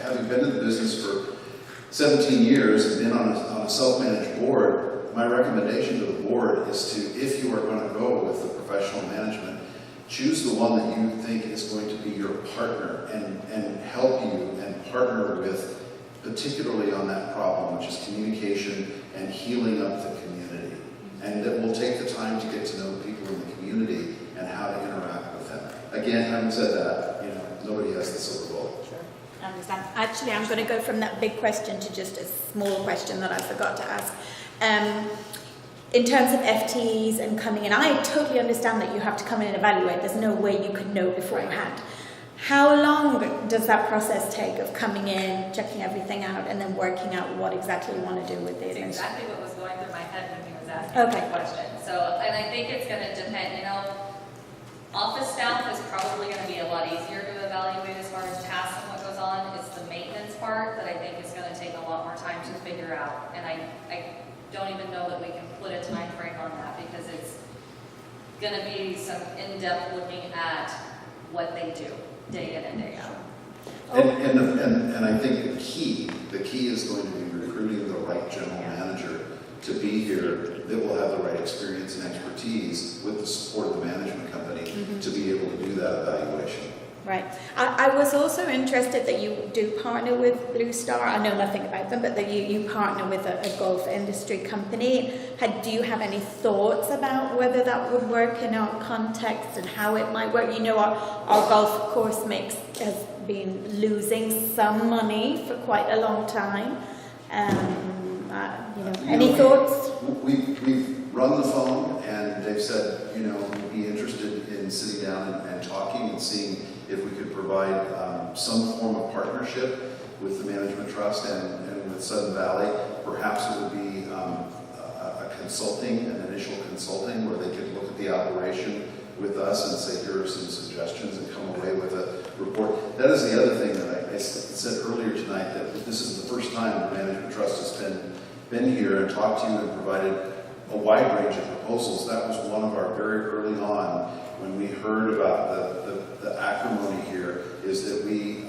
having been in the business for 17 years and been on a self-managed board, my recommendation to the board is to, if you are going to go with the professional management, choose the one that you think is going to be your partner and help you and partner with, particularly on that problem, which is communication and healing up the community. And that will take the time to get to know the people in the community and how to interact with them. Again, having said that, nobody has the silver bullet. Sure. I understand. Actually, I'm going to go from that big question to just a small question that I forgot to ask. In terms of FTEs and coming in, I totally understand that you have to come in and evaluate. There's no way you could know beforehand. How long does that process take of coming in, checking everything out, and then working out what exactly you want to do with it? That's exactly what was going through my head when he was asking the question. So, and I think it's going to depend, office staff is probably going to be a lot easier to evaluate as far as tasks and what goes on. It's the maintenance part that I think is going to take a lot more time to figure out. And I don't even know that we can put a time frame on that because it's going to be some in-depth looking at what they do day in and day out. And I think the key is going to be recruiting the right general manager to be here that will have the right experience and expertise with the support of the management company to be able to do that evaluation. Right. I was also interested that you do partner with Blue Star. I know nothing about them, but that you partner with a golf industry company. Do you have any thoughts about whether that would work in our context and how it might work? Our golf course has been losing some money for quite a long time. Any thoughts? We've run the phone, and they've said, we'd be interested in sitting down and talking and seeing if we could provide some form of partnership with the Management Trust and with Sudden Valley. Perhaps it would be an initial consulting, where they could look at the operation with us and say, here are some suggestions, and come away with a report. That is the other thing that I said earlier tonight, that this is the first time the Management Trust has been here and talked to you and provided a wide range of proposals. That was one of our very early on, when we heard about the acrimony here, is that we,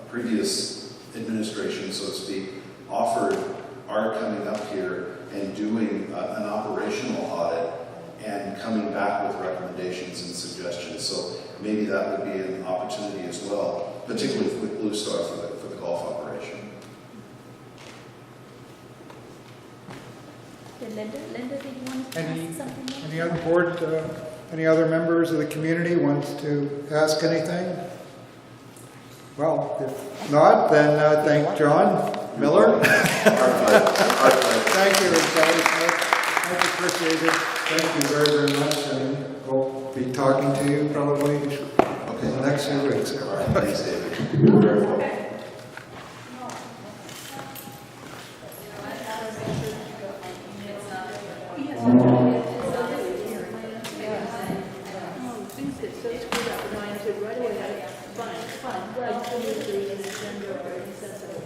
previous administration, so to speak, offered our coming up here and doing an operation operational audit and coming back with recommendations and suggestions. So maybe that would be an opportunity as well, particularly with Blue Star for the golf operation. Linda, did you want to ask something? Any other board, any other members of the community want to ask anything? Well, if not, then thank John Miller. Our pleasure. Thank you, everybody. Much appreciated. Thank you very, very much, and we'll be talking to you probably in the next few weeks. All right, thanks, David. You're very welcome. Things that so screwed up, and I said right away, fine, right, so you agree, and it's gender, very sensitive.